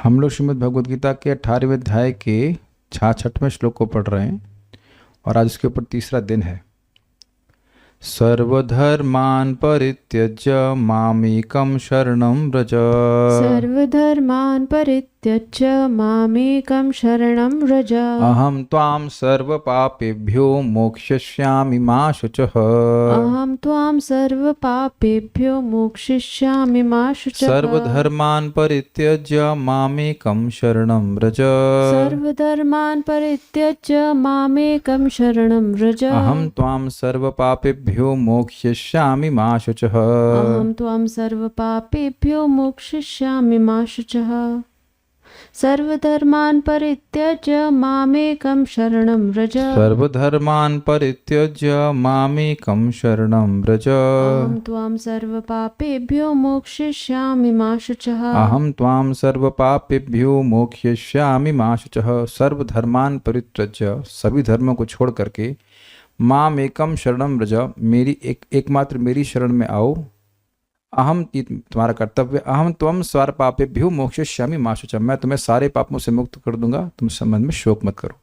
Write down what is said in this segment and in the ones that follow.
हम लोग श्रीमद् भगवद गीता के 18वें अध्याय के 66वें श्लोक को पढ़ रहे हैं और आज इसके ऊपर तीसरा दिन है। सर्वधर्मान् परित्यज्य मामेकं शरणं व्रज। सर्वधर्मान् परित्यज्य मामेकं शरणं व्रज। अहं त्वां सर्वपापेभ्यो मोक्षयिष्यामि मा शुचः। अहं त्वां सर्वपापेभ्यो मोक्षयिष्यामि मा शुचः। सर्वधर्मान् परित्यज्य मामेकं शरणं व्रज। सर्वधर्मान् परित्यज्य मामेकं शरणं व्रज। अहं त्वां सर्वपापेभ्यो मोक्षयिष्यामि मा शुचः। अहं त्वां सर्वपापेभ्यो मोक्षयिष्यामि मा शुचः। सर्वधर्मान् परित्यज्य मामेकं शरणं व्रज। सर्वधर्मान् परित्यज्य मामेकं शरणं व्रज। अहं त्वां सर्वपापेभ्यो मोक्षयिष्यामि मा शुचः। अहं त्वां सर्वपापेभ्यो मोक्षयिष्यामि मा शुचः। सर्वधर्मान् परित्यज्य, सभी धर्मों को छोड़ करके, मामेकं शरणं व्रज, मेरी एकमात्र मेरी शरण में आओ। अहम, तुम्हारा कर्तव्य, अहम त्वं सर्वपापेभ्यो मोक्षयिष्यामि मा शुचः, मैं तुम्हें सारे पापों से मुक्त कर दूंगा, तुम संबंध में शोक मत करो।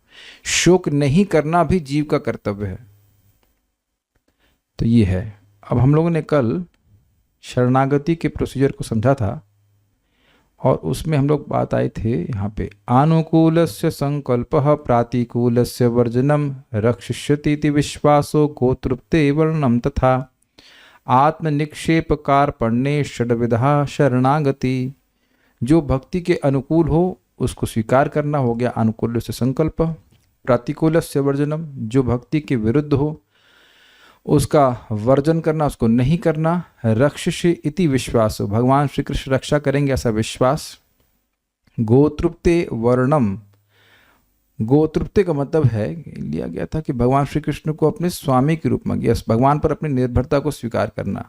शोक नहीं करना भी जीव का कर्तव्य है। तो ये है। अब हम लोगों ने कल शरणागति के प्रोसीजर को समझा था और उसमें हम लोग बात आए थे यहाँ पे, अनुकूलस्य संकल्पः प्रातिकूलस्य वर्जनम रक्षिष्यति विश्वासो गोतृप्ते वर्णम तथा आत्मनिक्षेप कार्पण्ये षड्विधा शरणागति। जो भक्ति के अनुकूल हो उसको स्वीकार करना हो गया अनुकूल से संकल्प, प्रतिकूल से वर्जनम, जो भक्ति के विरुद्ध हो उसका वर्जन करना, उसको नहीं करना, रक्षिष्य इति विश्वास, भगवान श्री कृष्ण रक्षा करेंगे ऐसा विश्वास, गोतृप्ते वर्णम, गोतृप्ते का मतलब है, लिया गया था कि भगवान श्री कृष्ण को अपने स्वामी के रूप में, यस, भगवान पर अपनी निर्भरता को स्वीकार करना,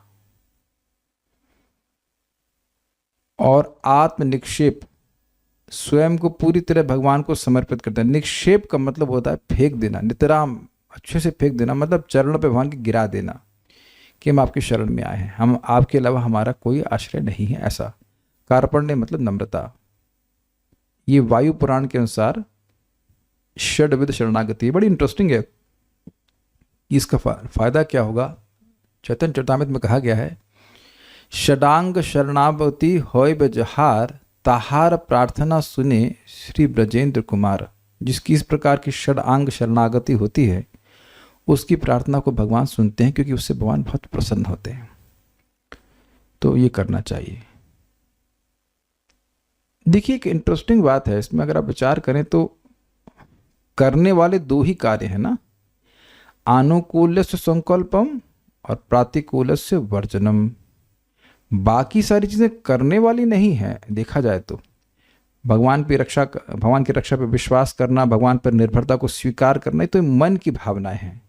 और आत्म निक्षेप, स्वयं को पूरी तरह भगवान को समर्पित करता है। निक्षेप का मतलब होता है फेंक देना, नितराम अच्छे से फेंक देना, मतलब चरणों पे भगवान के गिरा देना कि हम आपकी शरण में आए हैं, हम आपके अलावा हमारा कोई आश्रय नहीं है, ऐसा। कार्पण्य मतलब नम्रता। ये वायु पुराण के अनुसार षड्विध शरणागति बड़ी इंटरेस्टिंग है। इसका फायदा क्या होगा? चैतन्य चरितामृत में कहा गया है, षडांग शरणागति होय बजहार, ताहार प्रार्थना सुने श्री ब्रजेंद्र कुमार। जिसकी इस प्रकार की षडांग शरणागति होती है उसकी प्रार्थना को भगवान सुनते हैं, क्योंकि उससे भगवान बहुत प्रसन्न होते हैं। तो ये करना चाहिए। देखिए, एक इंटरेस्टिंग बात है इसमें, अगर आप विचार करें तो करने वाले दो ही कार्य है ना, अनुकूलस्य संकल्पम और प्रातिकूलस्य वर्जनम। बाकी सारी चीजें करने वाली नहीं है। देखा जाए तो भगवान की रक्षा पर विश्वास करना, भगवान पर निर्भरता को स्वीकार करना, तो मन की भावनाएं हैं।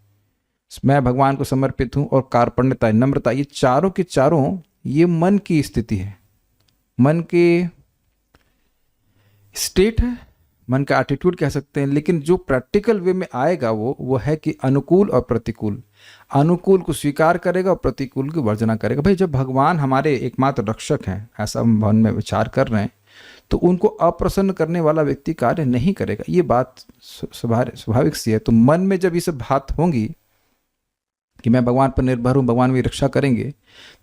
मैं भगवान को समर्पित हूं, और कार्पण्यता, नम्रता, ये चारों के चारों ये मन की स्थिति है, मन के स्टेट है, मन का एटीट्यूड कह सकते हैं। लेकिन जो प्रैक्टिकल वे में आएगा वो है कि अनुकूल और प्रतिकूल। अनुकूल को स्वीकार करेगा और प्रतिकूल की वर्जना करेगा। भाई, जब भगवान हमारे एकमात्र रक्षक हैं, ऐसा हम मन में विचार कर रहे हैं, तो उनको अप्रसन्न करने वाला व्यक्ति कार्य नहीं करेगा। ये बात स्वाभाविक सी है। तो मन में जब ये सब बात होंगी कि मैं भगवान पर निर्भर हूँ, भगवान मेरी रक्षा करेंगे,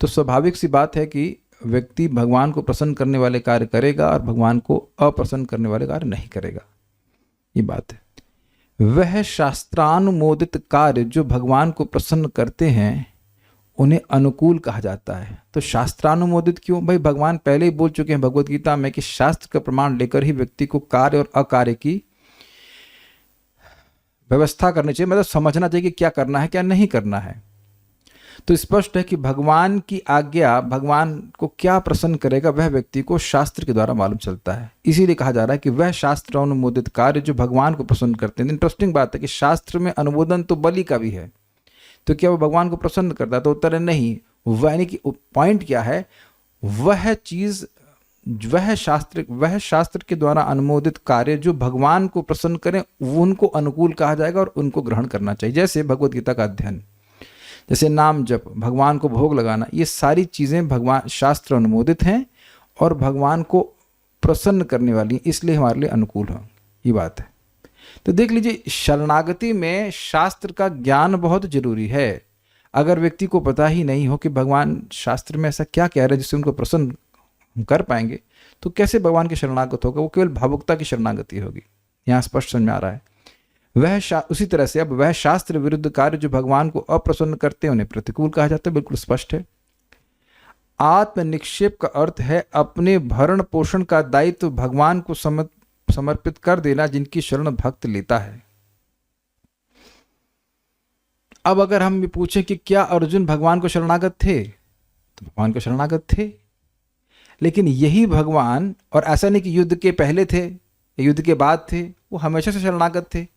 तो स्वाभाविक सी बात है कि व्यक्ति भगवान को प्रसन्न करने वाले कार्य करेगा और भगवान को अप्रसन्न करने वाले कार्य नहीं करेगा। ये बात है। वह शास्त्रानुमोदित कार्य जो भगवान को प्रसन्न करते हैं उन्हें अनुकूल कहा जाता है। तो शास्त्रानुमोदित क्यों? भाई, भगवान पहले ही बोल चुके हैं भगवद गीता में कि शास्त्र का प्रमाण लेकर ही व्यक्ति को कार्य और अकार्य की व्यवस्था करनी चाहिए, मतलब समझना चाहिए कि क्या करना है क्या नहीं करना है। तो स्पष्ट है कि भगवान की आज्ञा भगवान को क्या प्रसन्न करेगा वह व्यक्ति को शास्त्र के द्वारा मालूम चलता है। इसीलिए कहा जा रहा है कि वह शास्त्र अनुमोदित कार्य जो भगवान को प्रसन्न करते हैं। इंटरेस्टिंग बात है कि शास्त्र में अनुमोदन तो बलि का भी है, तो क्या वो भगवान को प्रसन्न करता है? तो उत्तर है नहीं। वह यानी कि पॉइंट क्या है, वह चीज, वह शास्त्र के द्वारा अनुमोदित कार्य जो भगवान को प्रसन्न करें उनको अनुकूल कहा जाएगा और उनको ग्रहण करना चाहिए। जैसे भगवद गीता का अध्ययन, जैसे नाम जप, भगवान को भोग लगाना, ये सारी चीजें भगवान शास्त्र अनुमोदित हैं और भगवान को प्रसन्न करने वाली हैं, इसलिए हमारे लिए अनुकूल हो। ये बात है। तो देख लीजिए, शरणागति में शास्त्र का ज्ञान बहुत जरूरी है। अगर व्यक्ति को पता ही नहीं हो कि भगवान शास्त्र में ऐसा क्या कह रहे हैं जिससे उनको प्रसन्न कर पाएंगे, तो कैसे भगवान के शरणागत होगा? वो केवल भावुकता की शरणागति होगी। यहाँ स्पष्ट समझ में आ रहा है। उसी तरह से अब वह शास्त्र विरुद्ध कार्य जो भगवान को अप्रसन्न करते हैं उन्हें प्रतिकूल कहा जाता है। बिल्कुल स्पष्ट है। आत्म निक्षेप का अर्थ है अपने भरण पोषण का दायित्व भगवान को समर्पित कर देना, जिनकी शरण भक्त लेता है। अब अगर हम ये पूछें कि क्या अर्जुन भगवान को शरणागत थे, तो भगवान को शरणागत थे। लेकिन यही भगवान, और ऐसा नहीं कि युद्ध के पहले थे, युद्ध के बाद थे, वो हमेशा से शरणागत थे।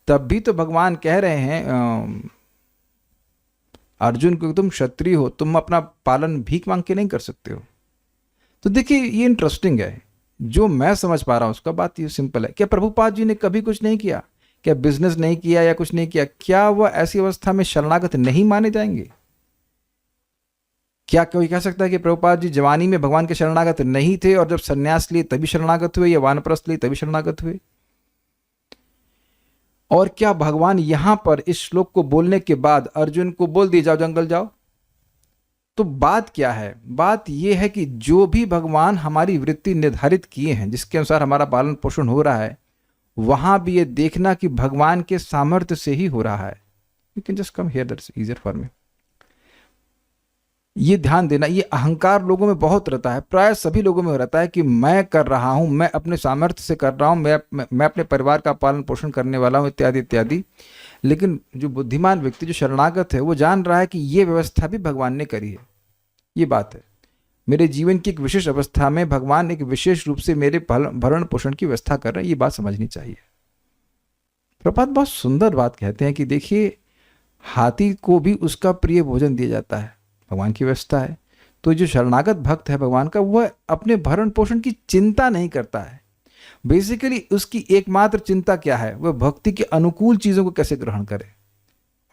तब भी तो भगवान कह रहे हैं अर्जुन को, तुम क्षत्रिय हो, तुम अपना पालन भीख मांग के नहीं कर सकते हो। तो देखिए, ये इंटरेस्टिंग है। जो मैं समझ पा रहा हूं उसका बात ये सिंपल है। क्या प्रभुपाद जी ने कभी कुछ नहीं किया? क्या बिजनेस नहीं किया या कुछ नहीं किया? क्या वह ऐसी अवस्था में शरणागत नहीं माने जाएंगे? क्या कोई कह सकता है कि प्रभुपाद जी जवानी में भगवान के शरणागत नहीं थे और जब संन्यास लिए तभी शरणागत हुए, या वानप्रस्थ लिए तभी शरणागत हुए? और क्या भगवान यहां पर इस श्लोक को बोलने के बाद अर्जुन को बोल दिए जाओ जंगल जाओ? तो बात क्या है? बात यह है कि जो भी भगवान हमारी वृत्ति निर्धारित किए हैं, जिसके अनुसार हमारा पालन पोषण हो रहा है, वहां भी ये देखना कि भगवान के सामर्थ्य से ही हो रहा है। You can just come here, that's easier for me. ये ध्यान देना, ये अहंकार लोगों में बहुत रहता है, प्राय सभी लोगों में रहता है कि मैं कर रहा हूं, मैं अपने सामर्थ्य से कर रहा हूं, मैं अपने परिवार का पालन पोषण करने वाला हूं, इत्यादि इत्यादि। लेकिन जो बुद्धिमान व्यक्ति, जो शरणागत है, वो जान रहा है कि ये व्यवस्था भी भगवान ने करी है। ये बात है, मेरे जीवन की एक विशेष अवस्था में भगवान एक विशेष रूप से मेरे भरण पोषण की व्यवस्था कर रहे हैं। ये बात समझनी चाहिए। प्रभुपाद बहुत सुंदर बात कहते हैं कि देखिए, हाथी को भी उसका प्रिय भोजन दिया जाता है, भगवान की व्यवस्था है। तो जो शरणागत भक्त है भगवान का, वह अपने भरण पोषण की चिंता नहीं करता है। बेसिकली उसकी एकमात्र चिंता क्या है? वह भक्ति के अनुकूल चीजों को कैसे ग्रहण करे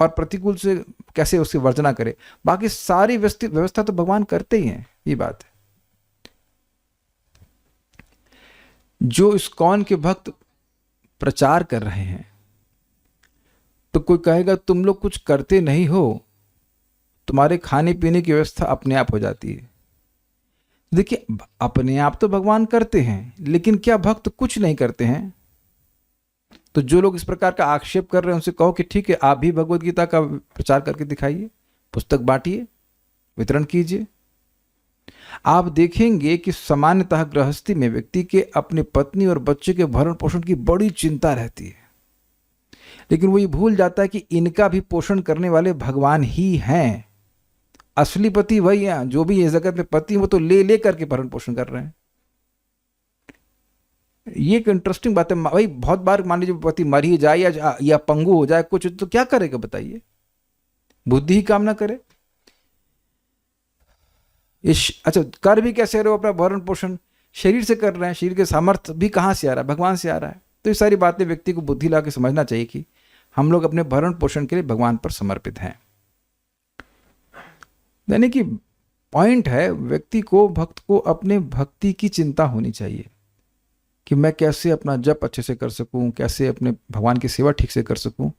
और प्रतिकूल से कैसे उसकी वर्जना करे। बाकी सारी व्यवस्था तो भगवान करते ही हैं। ये बात है। जो इस्कॉन के भक्त प्रचार कर रहे हैं, तो कोई कहेगा तुम लोग कुछ करते नहीं हो, तुम्हारे खाने पीने की व्यवस्था अपने आप हो जाती है। देखिए, अपने आप तो भगवान करते हैं, लेकिन क्या भक्त कुछ नहीं करते हैं? तो जो लोग इस प्रकार का आक्षेप कर रहे हैं उनसे कहो कि ठीक है, आप भी भगवत गीता का प्रचार करके दिखाइए, पुस्तक बांटिए, वितरण कीजिए। आप देखेंगे कि सामान्यतः गृहस्थी में व्यक्ति के अपने पत्नी और बच्चे के भरण पोषण की बड़ी चिंता रहती है, लेकिन वो ये भूल जाता है कि इनका भी पोषण करने वाले भगवान ही हैं। असली पति वही है। जो भी इस जगत में पति, वो तो ले करके भरण पोषण कर रहे हैं। ये एक इंटरेस्टिंग बात है भाई। बहुत बार मान लीजिए पति मर ही जाए या पंगु हो जाए कुछ, तो क्या करेगा बताइए? बुद्धि ही काम ना करे। अच्छा, कर भी कैसे रहे हो अपना भरण पोषण? शरीर से कर रहे हैं। शरीर के सामर्थ्य भी कहां से आ रहा है? भगवान से आ रहा है। तो ये सारी बातें व्यक्ति को बुद्धि ला के समझना चाहिए कि हम लोग अपने भरण पोषण के लिए भगवान पर समर्पित हैं। यानी कि पॉइंट है, व्यक्ति को, भक्त को अपने भक्ति की चिंता होनी चाहिए कि मैं कैसे अपना जप अच्छे से कर सकूं, कैसे अपने भगवान की सेवा ठीक से कर सकूं,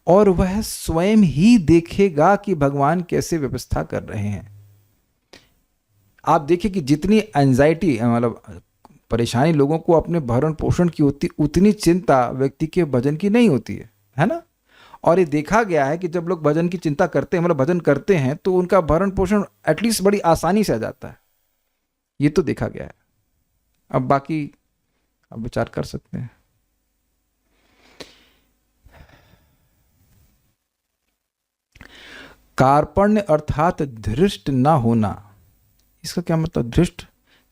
और वह स्वयं ही देखेगा कि भगवान कैसे व्यवस्था कर रहे हैं। आप देखिए कि जितनी एंजाइटी, मतलब परेशानी लोगों को अपने भरण पोषण की होती, उतनी चिंता व्यक्ति के भजन की नहीं होती है ना? और ये देखा गया है कि जब लोग भजन की चिंता करते हैं, मतलब भजन करते हैं, तो उनका भरण पोषण एटलीस्ट बड़ी आसानी से आ जाता है। ये तो देखा गया है। अब बाकी आप विचार कर सकते हैं। कार्पण्य अर्थात धृष्ट ना होना। इसका क्या मतलब?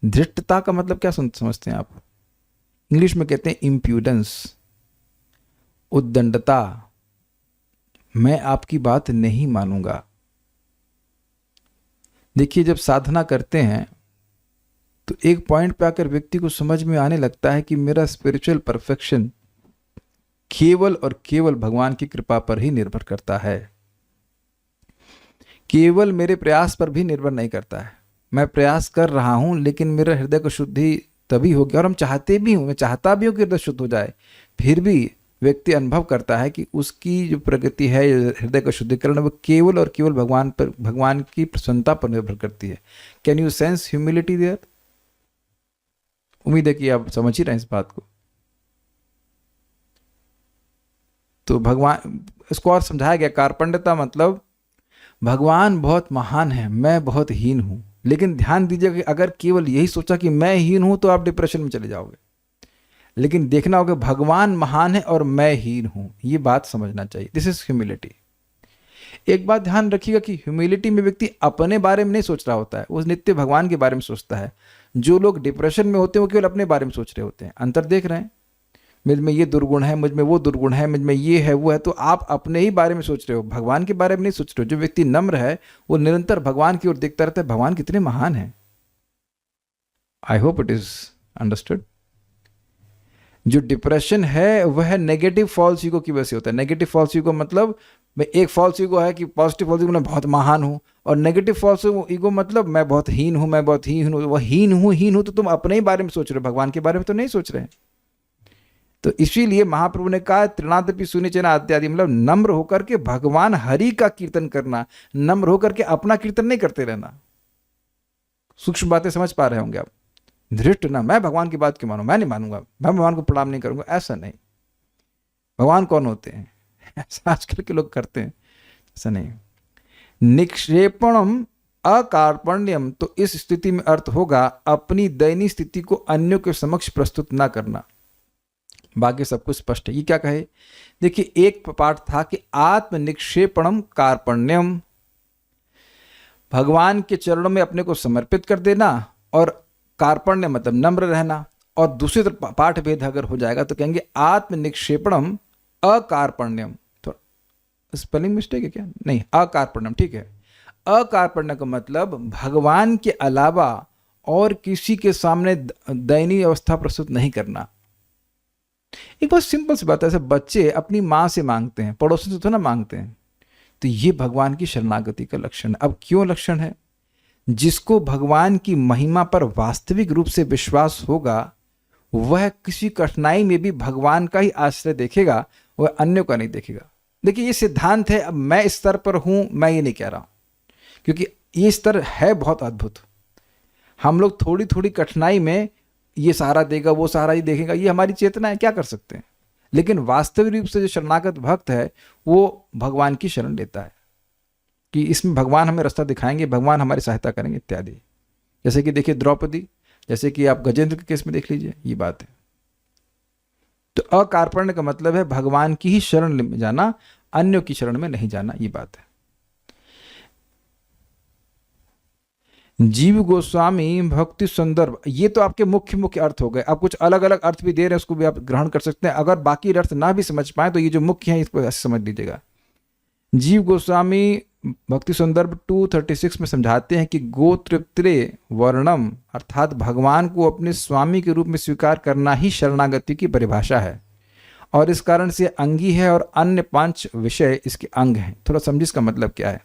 धृष्टता का मतलब क्या समझते हैं आप? इंग्लिश में कहते हैं इम्प्यूडेंस, उद्दंडता। मैं आपकी बात नहीं मानूंगा। देखिए, जब साधना करते हैं तो एक पॉइंट पे आकर व्यक्ति को समझ में आने लगता है कि मेरा स्पिरिचुअल परफेक्शन केवल और केवल भगवान की कृपा पर ही निर्भर करता है, केवल मेरे प्रयास पर भी निर्भर नहीं करता है। मैं प्रयास कर रहा हूं, लेकिन मेरे हृदय को शुद्धि तभी होगी। और हम चाहते भी हूँ, मैं चाहता भी हूँ कि हृदय शुद्ध हो जाए, फिर भी व्यक्ति अनुभव करता है कि उसकी जो प्रगति है, हृदय का शुद्धिकरण, वो केवल और केवल भगवान पर, भगवान की प्रसन्नता पर निर्भर करती है। Can you sense humility there? उम्मीद है कि आप समझ ही रहे हैं इस बात को। तो भगवान, इसको और समझाया गया, कार्पण्यता मतलब भगवान बहुत महान है, मैं बहुत हीन हूं। लेकिन ध्यान दीजिएगा कि अगर केवल यही सोचा कि मैं हीन हूं तो आप डिप्रेशन में चले जाओगे। लेकिन देखना होगा भगवान महान है और मैं हीन हूं, ये बात समझना चाहिए। This is humility. एक बात ध्यान रखिएगा कि ह्यूमिलिटी में व्यक्ति अपने बारे में नहीं सोच रहा होता है, वो नित्य भगवान के बारे में सोचता है। जो लोग डिप्रेशन में होते हैं वो केवल अपने बारे में सोच रहे होते हैं। अंतर देख रहे हैं? मुझ में ये दुर्गुण है, मुझ में वो दुर्गुण है, मुझ में ये है वो है, तो आप अपने ही बारे में सोच रहे हो, भगवान के बारे में नहीं सोच रहे हो। जो व्यक्ति नम्र है वो निरंतर भगवान की ओर देखता रहता है, भगवान कितने महान है। आई होप इट इज अंडरस्टूड। जो डिप्रेशन है वह नेगेटिव फॉल्स ईगो की वजह से होता है। नेगेटिव फॉल्स ईगो मतलब, मैं एक फॉल्स ईगो है कि पॉजिटिव फॉल्स ईगो मैं बहुत महान हूं, और नेगेटिव फॉल्स ईगो मतलब मैं बहुत हीन हूं, मैं बहुत हीन हूं। वह हीन हूं तो तुम अपने ही बारे में सोच रहे हो, भगवान के बारे में तो नहीं सोच रहे। तो इसीलिए महाप्रभु ने कहा त्रिनादपि सुनिचना इत्यादि, मतलब नम्र होकर के भगवान हरि का कीर्तन करना, नम्र होकर के अपना कीर्तन नहीं करते रहना। सूक्ष्म बातें समझ पा रहे होंगे आप। धृष्ट ना, मैं भगवान की बात क्यों मानूं, मैं नहीं मानूंगा, मैं भगवान को प्रणाम नहीं करूंगा, ऐसा नहीं। भगवान कौन होते हैं ऐसा आजकल के लोग करते हैं, ऐसा नहीं। निक्षेपणम अकार्पण्यम, तो इस स्थिति में अर्थ होगा अपनी दयनीय स्थिति को अन्यों के समक्ष प्रस्तुत ना करना। बाकी सब कुछ स्पष्ट है। ये क्या कहे, देखिए एक पाठ था कि आत्म निक्षेपणम कार्पण्यम, भगवान के चरणों में अपने को समर्पित कर देना, और कार्पण्य मतलब नम्र रहना। और दूसरी तरफ पाठ भेद अगर हो जाएगा तो कहेंगे आत्म निक्षेपणम अकार्पण्यम। तो स्पेलिंग मिस्टेक है क्या? नहीं, अकार्पण्यम ठीक है। अकार्पण्य का मतलब भगवान के अलावा और किसी के सामने दयनीय अवस्था प्रस्तुत नहीं करना। एक बहुत सिंपल सी बात है, ऐसे बच्चे अपनी माँ से मांगते हैं, पड़ोसी से तो ना मांगते हैं। तो ये भगवान की शरणागति का लक्षण है। अब क्यों लक्षण है? जिसको भगवान की महिमा पर वास्तविक रूप से विश्वास होगा वह किसी कठिनाई में भी भगवान का ही आश्रय देखेगा, वह अन्यों का नहीं देखेगा। देखिए ये सिद्धांत है। अब मैं इस स्तर पर हूं, मैं ये नहीं कह रहा हूं, क्योंकि ये स्तर है बहुत अद्भुत। हम लोग थोड़ी थोड़ी कठिनाई में ये सहारा देगा, वो सहारा ही देखेगा, ये हमारी चेतना है, क्या कर सकते हैं। लेकिन वास्तविक रूप से जो शरणागत भक्त है वो भगवान की शरण लेता है कि इसमें भगवान हमें रास्ता दिखाएंगे, भगवान हमारी सहायता करेंगे इत्यादि। जैसे कि देखिए द्रौपदी, जैसे कि आप गजेंद्र के केस में देख लीजिए, ये बात है। तो अकार्पण्य का मतलब है भगवान की ही शरण में जाना, अन्यों की शरण में नहीं जाना, ये बात है। जीव गोस्वामी भक्ति संदर्भ, ये तो आपके मुख्य मुख्य अर्थ हो गए। आप कुछ अलग अलग अर्थ भी दे रहे हैं, उसको भी आप ग्रहण कर सकते हैं। अगर बाकी अर्थ ना भी समझ पाए तो ये जो मुख्य है इसको ऐसे समझ लीजिएगा। जीव गोस्वामी भक्ति संदर्भ 236 में समझाते हैं कि गोत्रत्रे वर्णम अर्थात भगवान को अपने स्वामी के रूप में स्वीकार करना ही शरणागति की परिभाषा है, और इस कारण से अंगी है और अन्य 5 विषय इसके अंग हैं। थोड़ा समझिए इसका मतलब क्या है।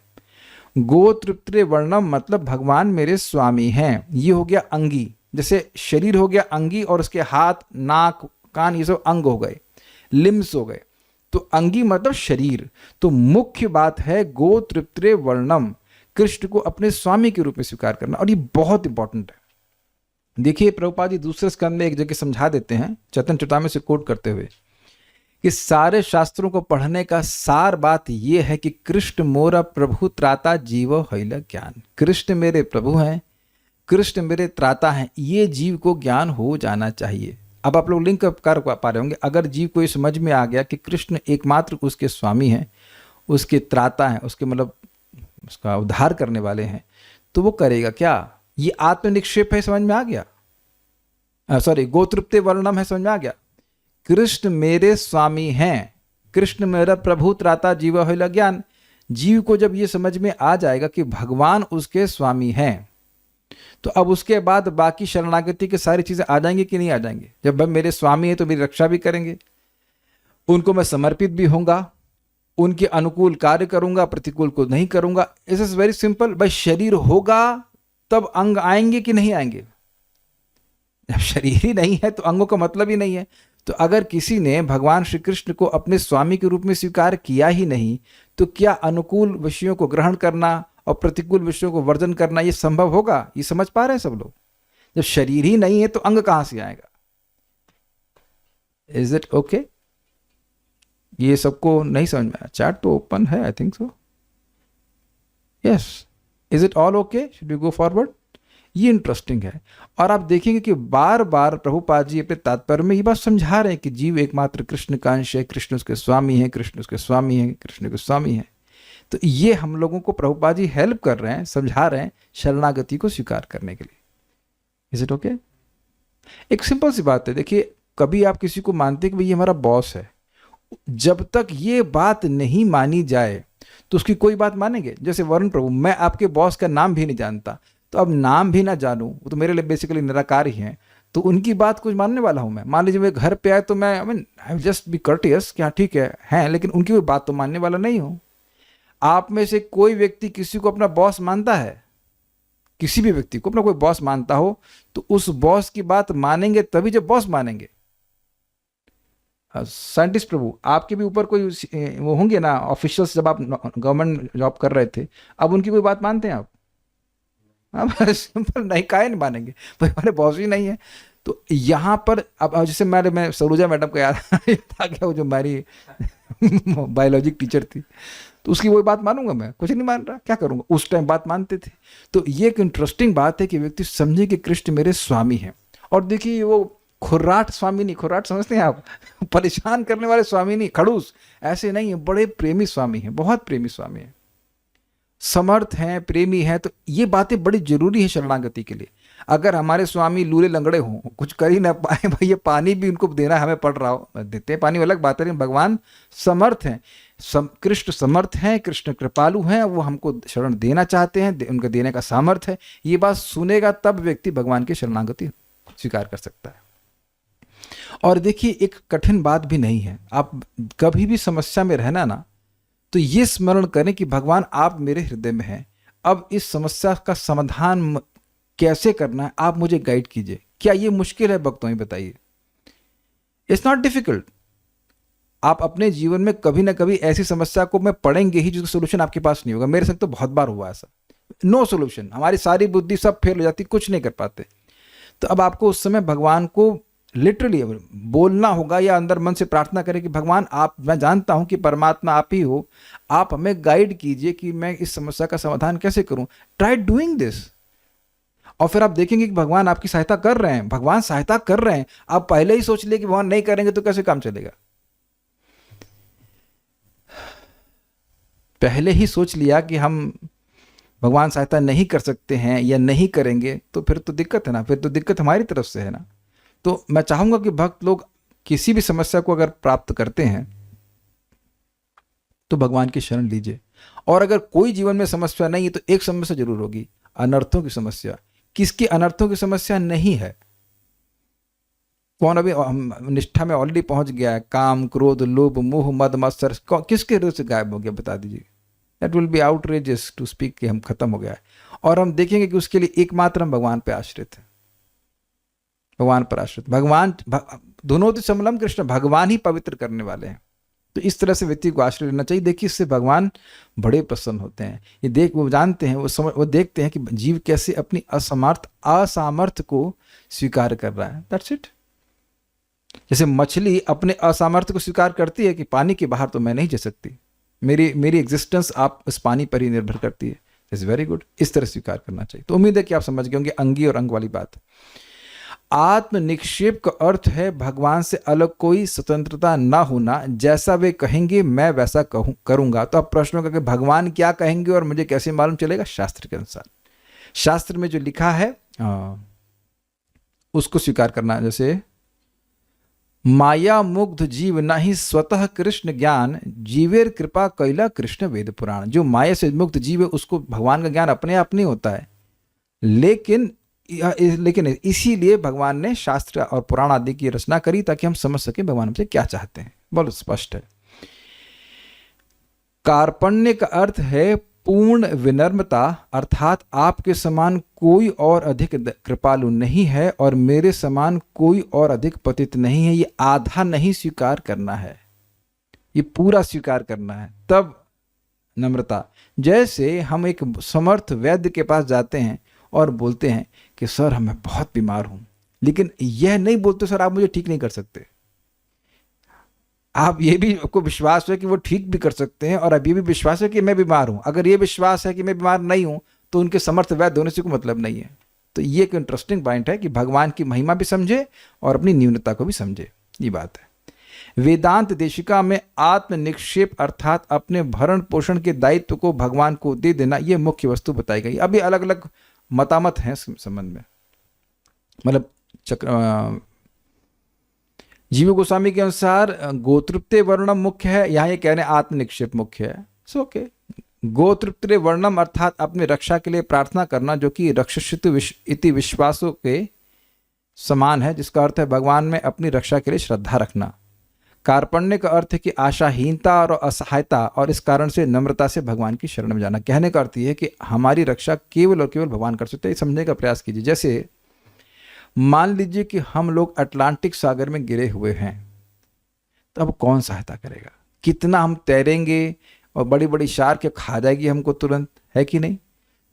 गोत्रत्रे वर्णम मतलब भगवान मेरे स्वामी हैं, ये हो गया अंगी। जैसे शरीर हो गया अंगी और उसके हाथ, नाक, कान, ये सब अंग हो गए, लिम्स हो गए। तो अंगी मतलब शरीर। तो मुख्य बात है गोत्रत्रे वर्णम, कृष्ण को अपने स्वामी के रूप में स्वीकार करना, और ये बहुत इंपॉर्टेंट है। देखिए प्रभुपाद जी दूसरे स्कंद में एक जगह समझा देते हैं, चैतन्य चरितामृत से कोट करते हुए, कि सारे शास्त्रों को पढ़ने का सार बात यह है कि कृष्ण मोरा प्रभु त्राता जीव हैल ज्ञान। कृष्ण मेरे प्रभु हैं, कृष्ण मेरे त्राता हैं, ये जीव को ज्ञान हो जाना चाहिए। अब आप लोग लिंक कर पा रहे होंगे, अगर जीव को ये समझ में आ गया कि कृष्ण एकमात्र उसके स्वामी हैं, उसके त्राता हैं, उसके मतलब उसका उद्धार करने वाले हैं, तो वो करेगा क्या? ये आत्मनिक्षेप है, समझ में आ गया। सॉरी, गोत्रत्रे वर्णम है, समझ में आ गया। कृष्ण मेरे स्वामी हैं, कृष्ण मेरा प्रभु त्राता जीव हैल ज्ञान। जीव को जब ये समझ में आ जाएगा कि भगवान उसके स्वामी हैं, तो अब उसके बाद बाकी शरणागति की सारी चीजें आ जाएंगी कि नहीं आ जाएंगी। जब मेरे स्वामी है तो मेरी रक्षा भी करेंगे, उनको मैं समर्पित भी होऊंगा, उनके अनुकूल कार्य करूंगा, प्रतिकूल को नहीं करूंगा। It is very simple. भाई शरीर होगा तब अंग आएंगे कि नहीं आएंगे? जब शरीर ही नहीं है तो अंगों का मतलब ही नहीं है। तो अगर किसी ने भगवान श्री कृष्ण को अपने स्वामी के रूप में स्वीकार किया ही नहीं, तो क्या अनुकूल विषयों को ग्रहण करना और प्रतिकूल विषयों को वर्जन करना ये संभव होगा? ये समझ पा रहे हैं सब लोग? जब शरीर ही नहीं है तो अंग कहां से आएगा? Is it okay? ये सबको नहीं समझ में आया? चैट तो ओपन है, I think so. Yes, is it all okay? Should we go forward? ये इंटरेस्टिंग है। और आप देखेंगे कि बार बार प्रभुपाद जी अपने तात्पर्य में ये बात समझा रहे हैं कि जीव एकमात्र कृष्ण का अंश है, कृष्ण उसके स्वामी है, कृष्ण उसके स्वामी है, कृष्ण के स्वामी है। तो ये हम लोगों को प्रभुपाद जी हेल्प कर रहे हैं, समझा रहे हैं शरणागति को स्वीकार करने के लिए। Is it okay? एक सिंपल सी बात है, देखिए कभी आप किसी को मानते हैं कि भाई ये हमारा बॉस है, जब तक ये बात नहीं मानी जाए तो उसकी कोई बात मानेंगे? जैसे वरुण प्रभु, मैं आपके बॉस का नाम भी नहीं जानता, तो अब नाम भी ना जानूं, वो तो मेरे लिए बेसिकली निराकार ही हैं, तो उनकी बात कुछ मानने वाला हूं मैं? मान लीजिए वे घर पे आए तो मैं आई जस्ट बी कर्टियस कि हाँ ठीक है हैं, लेकिन उनकी कोई बात तो मानने वाला नहीं हूं। आप में से कोई व्यक्ति किसी को अपना बॉस मानता है? किसी भी व्यक्ति को अपना कोई बॉस मानता हो तो उस बॉस की बात मानेंगे तभी जब बॉस मानेंगे। साइंटिस्ट प्रभु, आपके भी ऊपर कोई वो होंगे ना ऑफिशियल्स, जब आप गवर्नमेंट जॉब कर रहे थे, अब उनकी कोई बात मानते हैं आप? सिंपल नहीं, काहे नहीं मानेंगे भाई, हमारे बॉस ही नहीं है। तो यहाँ पर अब जैसे मैं सरोजा मैडम को याद था क्या, वो जो हमारी बायोलॉजी टीचर थी, तो उसकी वही बात मानूंगा मैं? कुछ नहीं मान रहा, क्या करूंगा? उस टाइम बात मानते थे। तो ये एक इंटरेस्टिंग बात है कि व्यक्ति समझे कि कृष्ण मेरे स्वामी हैं। और देखिए वो खुर्राट स्वामी नहीं, खुर्राट समझते हैं आप? परेशान करने वाले स्वामी नहीं, खड़ूस, ऐसे नहीं है, बड़े प्रेमी स्वामी हैं, बहुत प्रेमी स्वामी हैं, समर्थ हैं, प्रेमी हैं। तो ये बातें बड़ी जरूरी है शरणागति के लिए। अगर हमारे स्वामी लूले लंगड़े हों, कुछ कर ही ना पाए, भाई ये पानी भी उनको देना हमें पड़ रहा हो, देते हैं पानी अलग बात है, लेकिन भगवान समर्थ हैं, कृष्ण समर्थ हैं, कृष्ण कृपालु हैं, वो हमको शरण देना चाहते हैं, उनके देने का सामर्थ्य है। ये बात सुनेगा तब व्यक्ति भगवान की शरणागति स्वीकार कर सकता है। और देखिए एक कठिन बात भी नहीं है, आप कभी भी समस्या में रहना ना, तो ये स्मरण करें कि भगवान आप मेरे हृदय में हैं, अब इस समस्या का समाधान कैसे करना है आप मुझे गाइड कीजिए। क्या ये मुश्किल है भक्तों? ये बताइए। It's not difficult. आप अपने जीवन में कभी ना कभी ऐसी समस्या को में पड़ेंगे ही जिसका सोल्यूशन आपके पास नहीं होगा। मेरे संग तो बहुत बार हुआ ऐसा, नो सोल्यूशन, हमारी सारी बुद्धि सब फेल हो जाती, कुछ नहीं कर पाते। तो अब आपको उस समय भगवान को लिटरली बोलना होगा या अंदर मन से प्रार्थना करें कि भगवान आप, मैं जानता हूं कि परमात्मा आप ही हो, आप हमें गाइड कीजिए कि मैं इस समस्या का समाधान कैसे करूं। ट्राई डूइंग दिस, और फिर आप देखेंगे कि भगवान आपकी सहायता कर रहे हैं, भगवान सहायता कर रहे हैं। आप पहले ही सोच लिए कि भगवान नहीं करेंगे तो कैसे काम चलेगा? पहले ही सोच लिया कि हम भगवान सहायता नहीं कर सकते हैं या नहीं करेंगे, तो फिर तो दिक्कत है ना, फिर तो दिक्कत हमारी तरफ से है ना। तो मैं चाहूंगा कि भक्त लोग किसी भी समस्या को अगर प्राप्त करते हैं तो भगवान की शरण लीजिए। और अगर कोई जीवन में समस्या नहीं है तो एक समस्या जरूर होगी, अनर्थों की समस्या। किसकी अनर्थों की समस्या नहीं है? कौन अभी निष्ठा में ऑलरेडी पहुंच गया है? काम, क्रोध, लोभ, मोह, मद, मत्सर किसके हृदय से गायब हो गया? बता दीजिए। That will be outrageous to speak कि हम खत्म हो गया है। और हम देखेंगे कि उसके लिए एकमात्र हम भगवान पे आश्रित हैं, भगवान पर आश्रित। भगवान दोनों तो समलम कृष्ण, भगवान ही पवित्र करने वाले हैं। तो इस तरह से व्यक्ति को आश्रय लेना चाहिए। देखिए इससे भगवान बड़े प्रसन्न होते हैं। ये देख, वो जानते हैं, वो देखते हैं कि जीव कैसे अपनी असामर्थ्य को स्वीकार कर रहा है। That's it. जैसे मछली अपने असामर्थ्य को स्वीकार करती है कि पानी के बाहर तो मैं नहीं जा सकती, मेरी एग्जिस्टेंस आप इस पानी पर ही निर्भर करती है। इट्स वेरी गुड, इस तरह स्वीकार करना चाहिए। तो उम्मीद है कि आप समझ गए होंगे अंगी और अंग वाली बात। आत्म निक्षेप का अर्थ है भगवान से अलग कोई स्वतंत्रता ना होना, जैसा वे कहेंगे मैं वैसा करूंगा। तो अब प्रश्न होगा कि भगवान क्या कहेंगे और मुझे कैसे मालूम चलेगा? शास्त्र के अनुसार, शास्त्र में जो लिखा है उसको स्वीकार करना। जैसे माया मुग्ध जीव नाही स्वतः कृष्ण ज्ञान, जीवेर कृपा कैला कृष्ण वेद पुराण। जो माया से मुक्त जीव है उसको भगवान का ज्ञान अपने आप नहीं होता है, लेकिन इसीलिए भगवान ने शास्त्र और पुराण आदि की रचना करी ताकि हम समझ सके भगवान हमसे क्या चाहते हैं। बहुत स्पष्ट है। कार्पण्य का अर्थ है पूर्ण विनम्रता अर्थात आपके समान कोई और अधिक कृपालु नहीं है और मेरे समान कोई और अधिक पतित नहीं है, ये आधा नहीं स्वीकार करना है, ये पूरा स्वीकार करना है, तब नम्रता। जैसे हम एक समर्थ वैद्य के पास जाते हैं और बोलते हैं कि सर मैं बहुत बीमार हूं, लेकिन यह नहीं बोलते सर आप मुझे ठीक नहीं कर सकते। आप ये भी आपको विश्वास है कि वो ठीक भी कर सकते हैं और अब ये भी विश्वास है कि मैं बीमार हूं। अगर ये विश्वास है कि मैं बीमार नहीं हूं तो उनके समर्थ वैद्य होने से कोई मतलब नहीं है। तो ये एक इंटरेस्टिंग पॉइंट है कि भगवान की महिमा भी समझे और अपनी न्यूनता को भी समझे, ये बात है। वेदांत देशिका में आत्म निक्षेप अर्थात अपने भरण पोषण के दायित्व को भगवान को दे देना, यह मुख्य वस्तु बताई गई। अभी अलग अलग मतामत हैं इस संबंध में, मतलब जीव गोस्वामी के अनुसार गोतृप्ते वर्णम मुख्य है, यहाँ ये कह रहे हैं आत्म निक्षेप मुख्य है। सो ओके, गोतृप्ते वर्णम अर्थात अपनी रक्षा के लिए प्रार्थना करना, जो कि रक्षित इति विश्वासों के समान है, जिसका अर्थ है भगवान में अपनी रक्षा के लिए श्रद्धा रखना। कार्पण्य का अर्थ है कि आशाहीनता और असहायता, और इस कारण से नम्रता से भगवान की शरण में जाना। कहने का अर्थ यह है कि हमारी रक्षा केवल और केवल भगवान कर सकते हैं, समझने का प्रयास कीजिए। जैसे मान लीजिए कि हम लोग अटलांटिक सागर में गिरे हुए हैं, तो अब कौन सहायता करेगा? कितना हम तैरेंगे और बड़ी बड़ी शार्क खा जाएगी हमको तुरंत, है कि नहीं?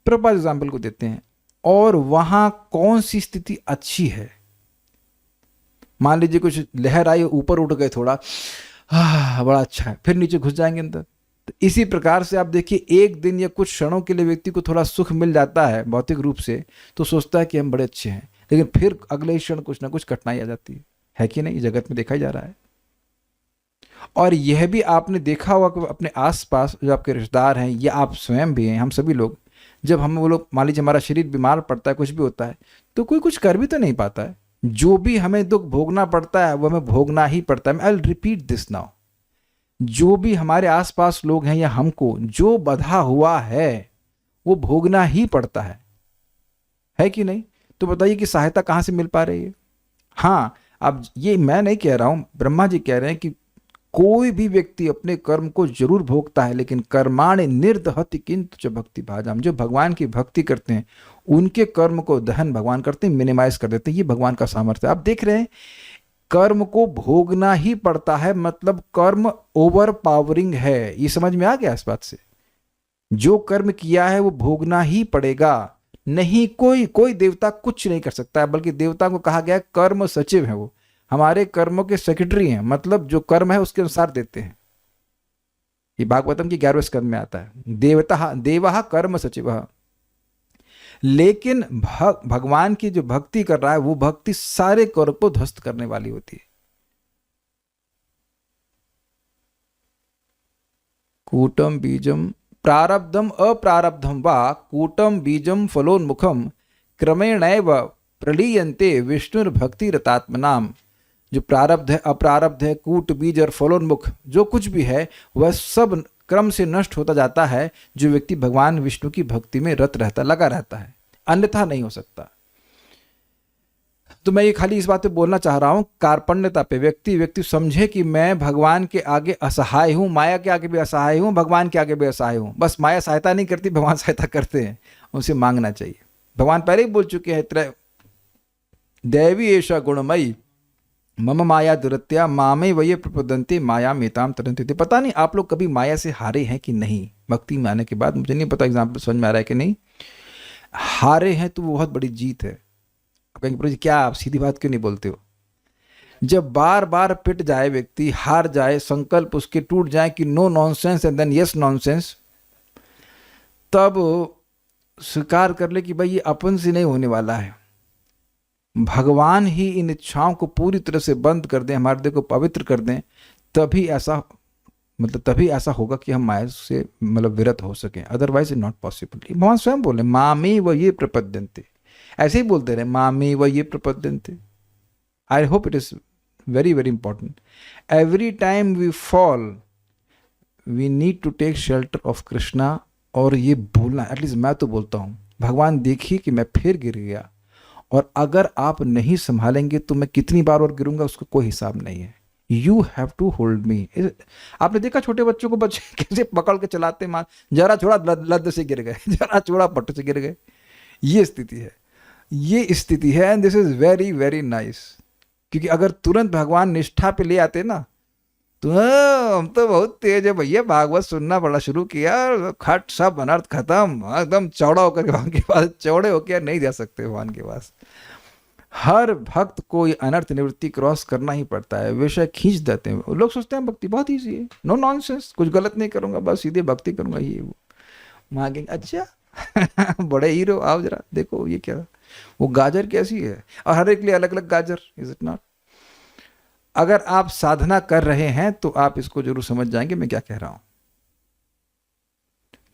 प्रभुपाद एग्जाम्पल को देते हैं। और वहां कौन सी स्थिति अच्छी है? मान लीजिए कुछ लहर आई, ऊपर उठ गए थोड़ा, बड़ा अच्छा है, फिर नीचे घुस जाएंगे अंदर। तो इसी प्रकार से आप देखिए, एक दिन या कुछ क्षणों के लिए व्यक्ति को थोड़ा सुख मिल जाता है भौतिक रूप से, तो सोचता है कि हम बड़े अच्छे हैं, लेकिन फिर अगले क्षण कुछ ना कुछ कठिनाई आ जाती है कि नहीं? जगत में देखा ही जा रहा है। और यह भी आपने देखा होगा कि अपने आसपास जो आपके रिश्तेदार हैं या आप स्वयं भी हैं, हम सभी लोग, जब हम वो लोग, मान लीजिए हमारा शरीर बीमार पड़ता है, कुछ भी होता है, तो कोई कुछ कर भी तो नहीं पाता है। जो भी हमें दुख भोगना पड़ता है वो हमें भोगना ही पड़ता है। I will repeat this now, जो भी हमारे आसपास लोग हैं या हमको जो बधा हुआ है वो भोगना ही पड़ता है कि नहीं? तो बताइए कि सहायता कहां से मिल पा रही है? हाँ, अब ये मैं नहीं कह रहा हूं, ब्रह्मा जी कह रहे हैं कि कोई भी व्यक्ति अपने कर्म को जरूर भोगता है, लेकिन कर्माणि निर्दहति किंतु च भक्ति भाजाम। जो भगवान की भक्ति करते हैं उनके कर्म को दहन भगवान करते हैं, मिनिमाइज कर देते हैं। ये भगवान का सामर्थ्य है। आप देख रहे हैं, कर्म को भोगना ही पड़ता है, मतलब कर्म ओवर पावरिंग है। ये समझ में आ गया इस बात से? जो कर्म किया है वो भोगना ही पड़ेगा, नहीं कोई देवता कुछ नहीं कर सकता है। बल्कि देवता को कहा गया है कर्म सचिव है, वो हमारे कर्मों के सेक्रेटरी हैं, मतलब जो कर्म है उसके अनुसार देते हैं। ये भागवतम की 11वें स्कंद में आता है, देवः कर्म सचिवः। लेकिन भगवान की जो भक्ति कर रहा है वो भक्ति सारे कर्म को ध्वस्त करने वाली होती है। कूटम बीजम प्रारब्धम अप्रारब्धम वा कूटम बीजम फलोन्मुखम क्रमेणैव प्रलीयन्ते विष्णुर्भक्ति रतात्मनाम। जो प्रारब्ध है, अप्रारब्ध है, कूट, बीज और फलोन्मुख, जो कुछ भी है वह सब क्रम से नष्ट होता जाता है जो व्यक्ति भगवान विष्णु की भक्ति में रत रहता, लगा रहता है, अन्यथा नहीं हो सकता। तो मैं ये खाली इस बात पे बोलना चाह रहा हूं, कार्पण्यता पे व्यक्ति समझे कि मैं भगवान के आगे असहाय हूं, माया के आगे भी असहाय हूं, भगवान के आगे भी असहाय हूं। बस माया सहायता नहीं करती, भगवान सहायता करते हैं, उनसे मांगना चाहिए। भगवान पहले ही बोल चुके हैं, दैवी एषा गुणमयी मम माया दुरत्या मामे वये प्रपदन्ते माया मेताम तरन्ते। पता नहीं आप लोग कभी माया से हारे हैं कि नहीं? भक्ति में आने के बाद मुझे नहीं पता एग्जाम्पल समझ में आ रहा है कि नहीं। हारे हैं तो वो बहुत बड़ी जीत है। आप कहेंगे प्रभु जी क्या आप सीधी बात क्यों नहीं बोलते हो? जब बार बार पिट जाए व्यक्ति, हार जाए, संकल्प उसके टूट जाए कि no nonsense and then yes nonsense, तब स्वीकार कर ले कि भाई ये अपन से नहीं होने वाला है। भगवान ही इन इच्छाओं को पूरी तरह से बंद कर दें, हमारे दिल को पवित्र कर दें, तभी ऐसा होगा कि हम माया से विरत हो सकें। Otherwise it not possible. भगवान स्वयं बोले मामे व ये प्रपद्यन्ते, ऐसे ही बोलते रहे मामे व ये प्रपद्यन्ते। I hope it is very very important. Every time we fall we need to take shelter of Krishna. और ये बोलना, एटलीस्ट मैं तो बोलता हूँ, भगवान देखिए कि मैं फिर गिर गया, और अगर आप नहीं संभालेंगे तो मैं कितनी बार और गिरूंगा उसका कोई हिसाब नहीं है। You have to hold me. आपने देखा छोटे बच्चों को, बच्चे कैसे पकड़ के चलाते, मार जरा छोड़ा लद से गिर गए, जरा छोड़ा पट से गिर गए। ये स्थिति है, ये स्थिति है। And this is very very nice, क्योंकि अगर तुरंत भगवान निष्ठा पे ले आते ना, तो हम तो बहुत तेज है भैया, भागवत सुनना पड़ा शुरू किया, खट सब अनर्थ खत्म, एकदम चौड़ा होकर के भगवान के पास, चौड़े होकर नहीं जा सकते भगवान के पास। हर भक्त को ये अनर्थ निवृत्ति क्रॉस करना ही पड़ता है, विषय खींच देते हैं लोग, सोचते हैं भक्ति बहुत ईजी है, नो नॉनसेंस, कुछ गलत नहीं करूंगा, बस सीधे भक्ति करूंगा, ये वो मांगेंगे। अच्छा बड़े हीरो, आओ जरा देखो ये क्या, वो गाजर कैसी है, और हर एक लिए अलग अलग गाजर, इज इट नॉट? अगर आप साधना कर रहे हैं तो आप इसको जरूर समझ जाएंगे मैं क्या कह रहा हूं।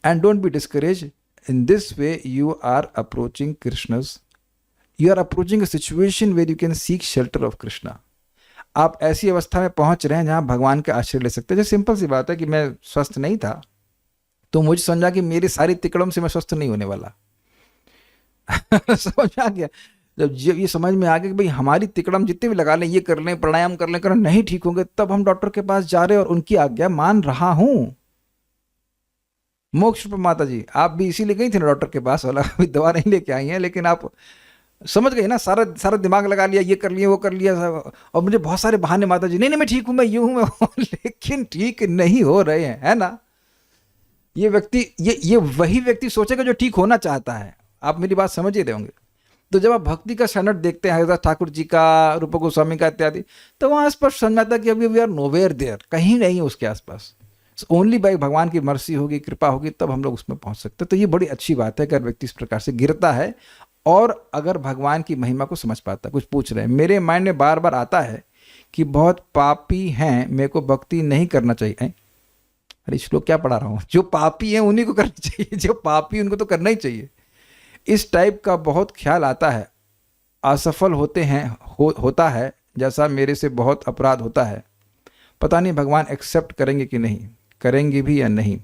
And don't be discourage, in this way you are approaching Krishnas, you are approaching a situation where you can seek shelter of Krishna. आप ऐसी अवस्था में पहुंच रहे हैं जहां भगवान का आश्रय ले सकते हैं। जैसे सिंपल सी बात है कि मैं स्वस्थ नहीं था, तो मुझे समझा कि मेरी सारी तिकड़म से मैं स्वस्थ नहीं होने वाला। समझ आ गया? जब ये समझ में आ गया कि भाई हमारी तिकड़म जितने भी लगा लें, ये कर लें, प्राणायाम कर लें, नहीं ठीक होंगे, तब हम डॉक्टर के पास जा रहे हैं और उनकी आज्ञा मान रहा हूं। मोक्ष पर माता जी, आप भी इसीलिए गई थी ना डॉक्टर के पास, वाला अभी दवा नहीं लेके आई हैं, लेकिन आप समझ गए ना, सारा सारा दिमाग लगा लिया, ये कर लिया वो कर लिया, और मुझे बहुत सारे बहाने, माता जी नहीं नहीं मैं ठीक हूं, मैं यूं हूं, मैं लेकिन ठीक नहीं हो रहे हैं, है ना? ये व्यक्ति, ये वही व्यक्ति सोचेगा जो ठीक होना चाहता है। आप मेरी बात समझ ही रहे होंगे। तो जब आप भक्ति का स्टैंडर्ड देखते हैं, हरिदास ठाकुर जी का, रूप गोस्वामी का इत्यादि, तो वहां स्पष्ट समझ आता है कि अभी वी आर नोवेयर देयर, कहीं नहीं है उसके आसपास। ओनली बाई भगवान की मर्सी होगी, कृपा होगी, तब हम लोग उसमें पहुंच सकते हैं। तो ये बड़ी अच्छी बात है अगर व्यक्ति इस प्रकार से गिरता है और अगर भगवान की महिमा को समझ पाता है। कुछ पूछ रहे हैं, मेरे माइंड में बार बार आता है कि बहुत पापी हैं, मेरे को भक्ति नहीं करना चाहिए। अरे श्लोक क्या पढ़ा रहा हूँ? जो पापी हैं उन्हीं को करना चाहिए, जो पापी उनको तो करना ही चाहिए। इस टाइप का बहुत ख्याल आता है। असफल होते हैं, होता है, जैसा मेरे से बहुत अपराध होता है, पता नहीं भगवान एक्सेप्ट करेंगे कि नहीं, करेंगे भी या नहीं।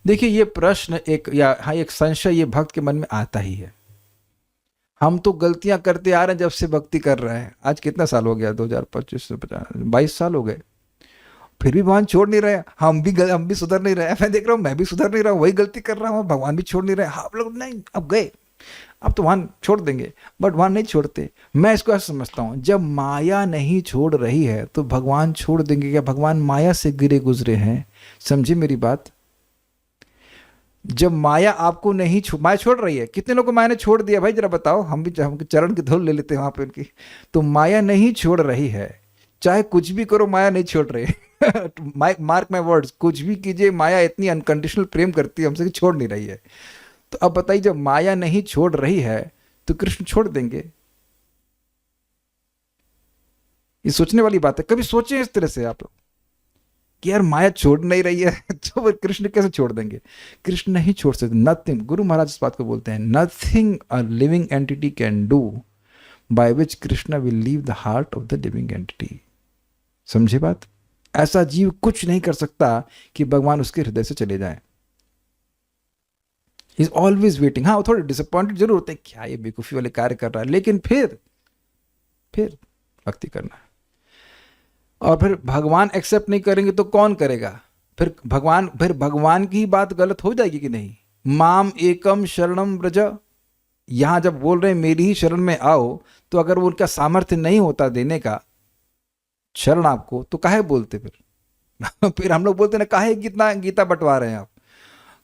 देखिए ये प्रश्न एक संशय ये भक्त के मन में आता ही है। हम तो गलतियां करते आ रहे हैं जब से भक्ति कर रहे हैं। आज कितना साल हो गया? 2025 से 22 साल हो गए, फिर भी भगवान छोड़ नहीं रहे। हम भी सुधर नहीं रहे। मैं देख रहा हूँ, मैं भी सुधर नहीं रहा हूँ, वही गलती कर रहा हूँ, भगवान भी छोड़ नहीं रहे। आप लोग नहीं, अब गए, अब तो भगवान छोड़ देंगे, बट भगवान नहीं छोड़ते। मैं इसको ऐसा समझता हूँ, जब माया नहीं छोड़ रही है तो भगवान छोड़ देंगे क्या? भगवान माया से गिरे गुजरे हैं, समझे मेरी बात? जब माया आपको नहीं माया छोड़ रही है, कितने लोगों को माया ने छोड़ दिया भाई, जरा बताओ। हम भी चरण की धूल ले लेते हैं वहां पे उनकी। तो माया नहीं छोड़ रही है, चाहे कुछ भी करो माया नहीं छोड़ रही। मार्क माय वर्ड्स, कुछ भी कीजिए, माया इतनी अनकंडीशनल प्रेम करती है हमसे कि छोड़ नहीं रही है। तो अब बताइए, जब माया नहीं छोड़ रही है तो कृष्ण छोड़ देंगे? ये सोचने वाली बात है। कभी सोचे इस तरह से आप लोग कि यार माया छोड़ नहीं रही है तो वो कृष्ण कैसे छोड़ देंगे? कृष्ण नहीं छोड़ सकते। नथिंग, गुरु महाराज इस बात को बोलते हैं, nothing a living entity can do by which Krishna will leave the heart of the living entity. समझे बात? ऐसा जीव कुछ नहीं कर सकता कि भगवान उसके हृदय से चले जाए। He is always waiting। हाँ, वो थोड़े डिसअपॉइंटेड जरूर होते हैं, क्या ये बेवकूफी वाले कार्य कर रहा है, लेकिन फिर भक्ति करना है। और फिर भगवान एक्सेप्ट नहीं करेंगे तो कौन करेगा? फिर भगवान की ही बात गलत हो जाएगी कि नहीं? माम एकम शरणम व्रज, यहां जब बोल रहे हैं मेरी ही शरण में आओ, तो अगर वो उनका सामर्थ्य नहीं होता देने का शरण आपको, तो काहे बोलते फिर? फिर हम लोग बोलते ना, काहे कितना गीता बंटवा रहे हैं आप,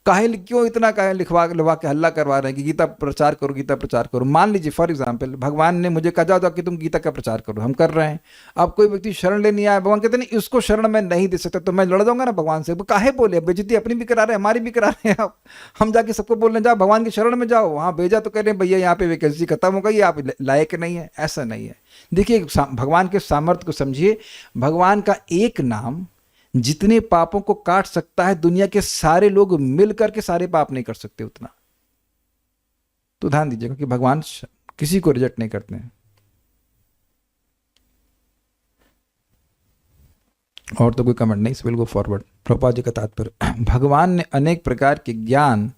क्यों इतना लिखवा के हल्ला करवा रहे हैं कि गीता प्रचार करो, गीता प्रचार करो। मान लीजिए फॉर एग्जांपल, भगवान ने मुझे कहा जाओ कि तुम गीता का प्रचार करो, हम कर रहे हैं। अब कोई व्यक्ति शरण लेने आया, भगवान कहते नहीं इसको शरण मैं नहीं दे सकता, तो मैं लड़ जाऊंगा ना भगवान से। काहे बोले? बेइज्जती अपनी भी करा रहे हैं, हमारी भी करा रहे हैं आप। हम जाके सबको बोल रहे हैं जाओ भगवान की शरण में जाओ, वहां भेजा तो कह रहे हैं भैया यहाँ पे वैकेंसी खत्म हो गई, आप लायक नहीं है। ऐसा नहीं है। देखिए भगवान के सामर्थ्य को समझिए। भगवान का एक नाम जितने पापों को काट सकता है, दुनिया के सारे लोग मिलकर के सारे पाप नहीं कर सकते उतना। तो ध्यान दीजिएगा कि भगवान किसी को रिजेक्ट नहीं करते हैं। और तो कोई कमेंट नहीं, will go forward. Prabhupada ji का तात्पर्य, भगवान ने अनेक प्रकार के ज्ञान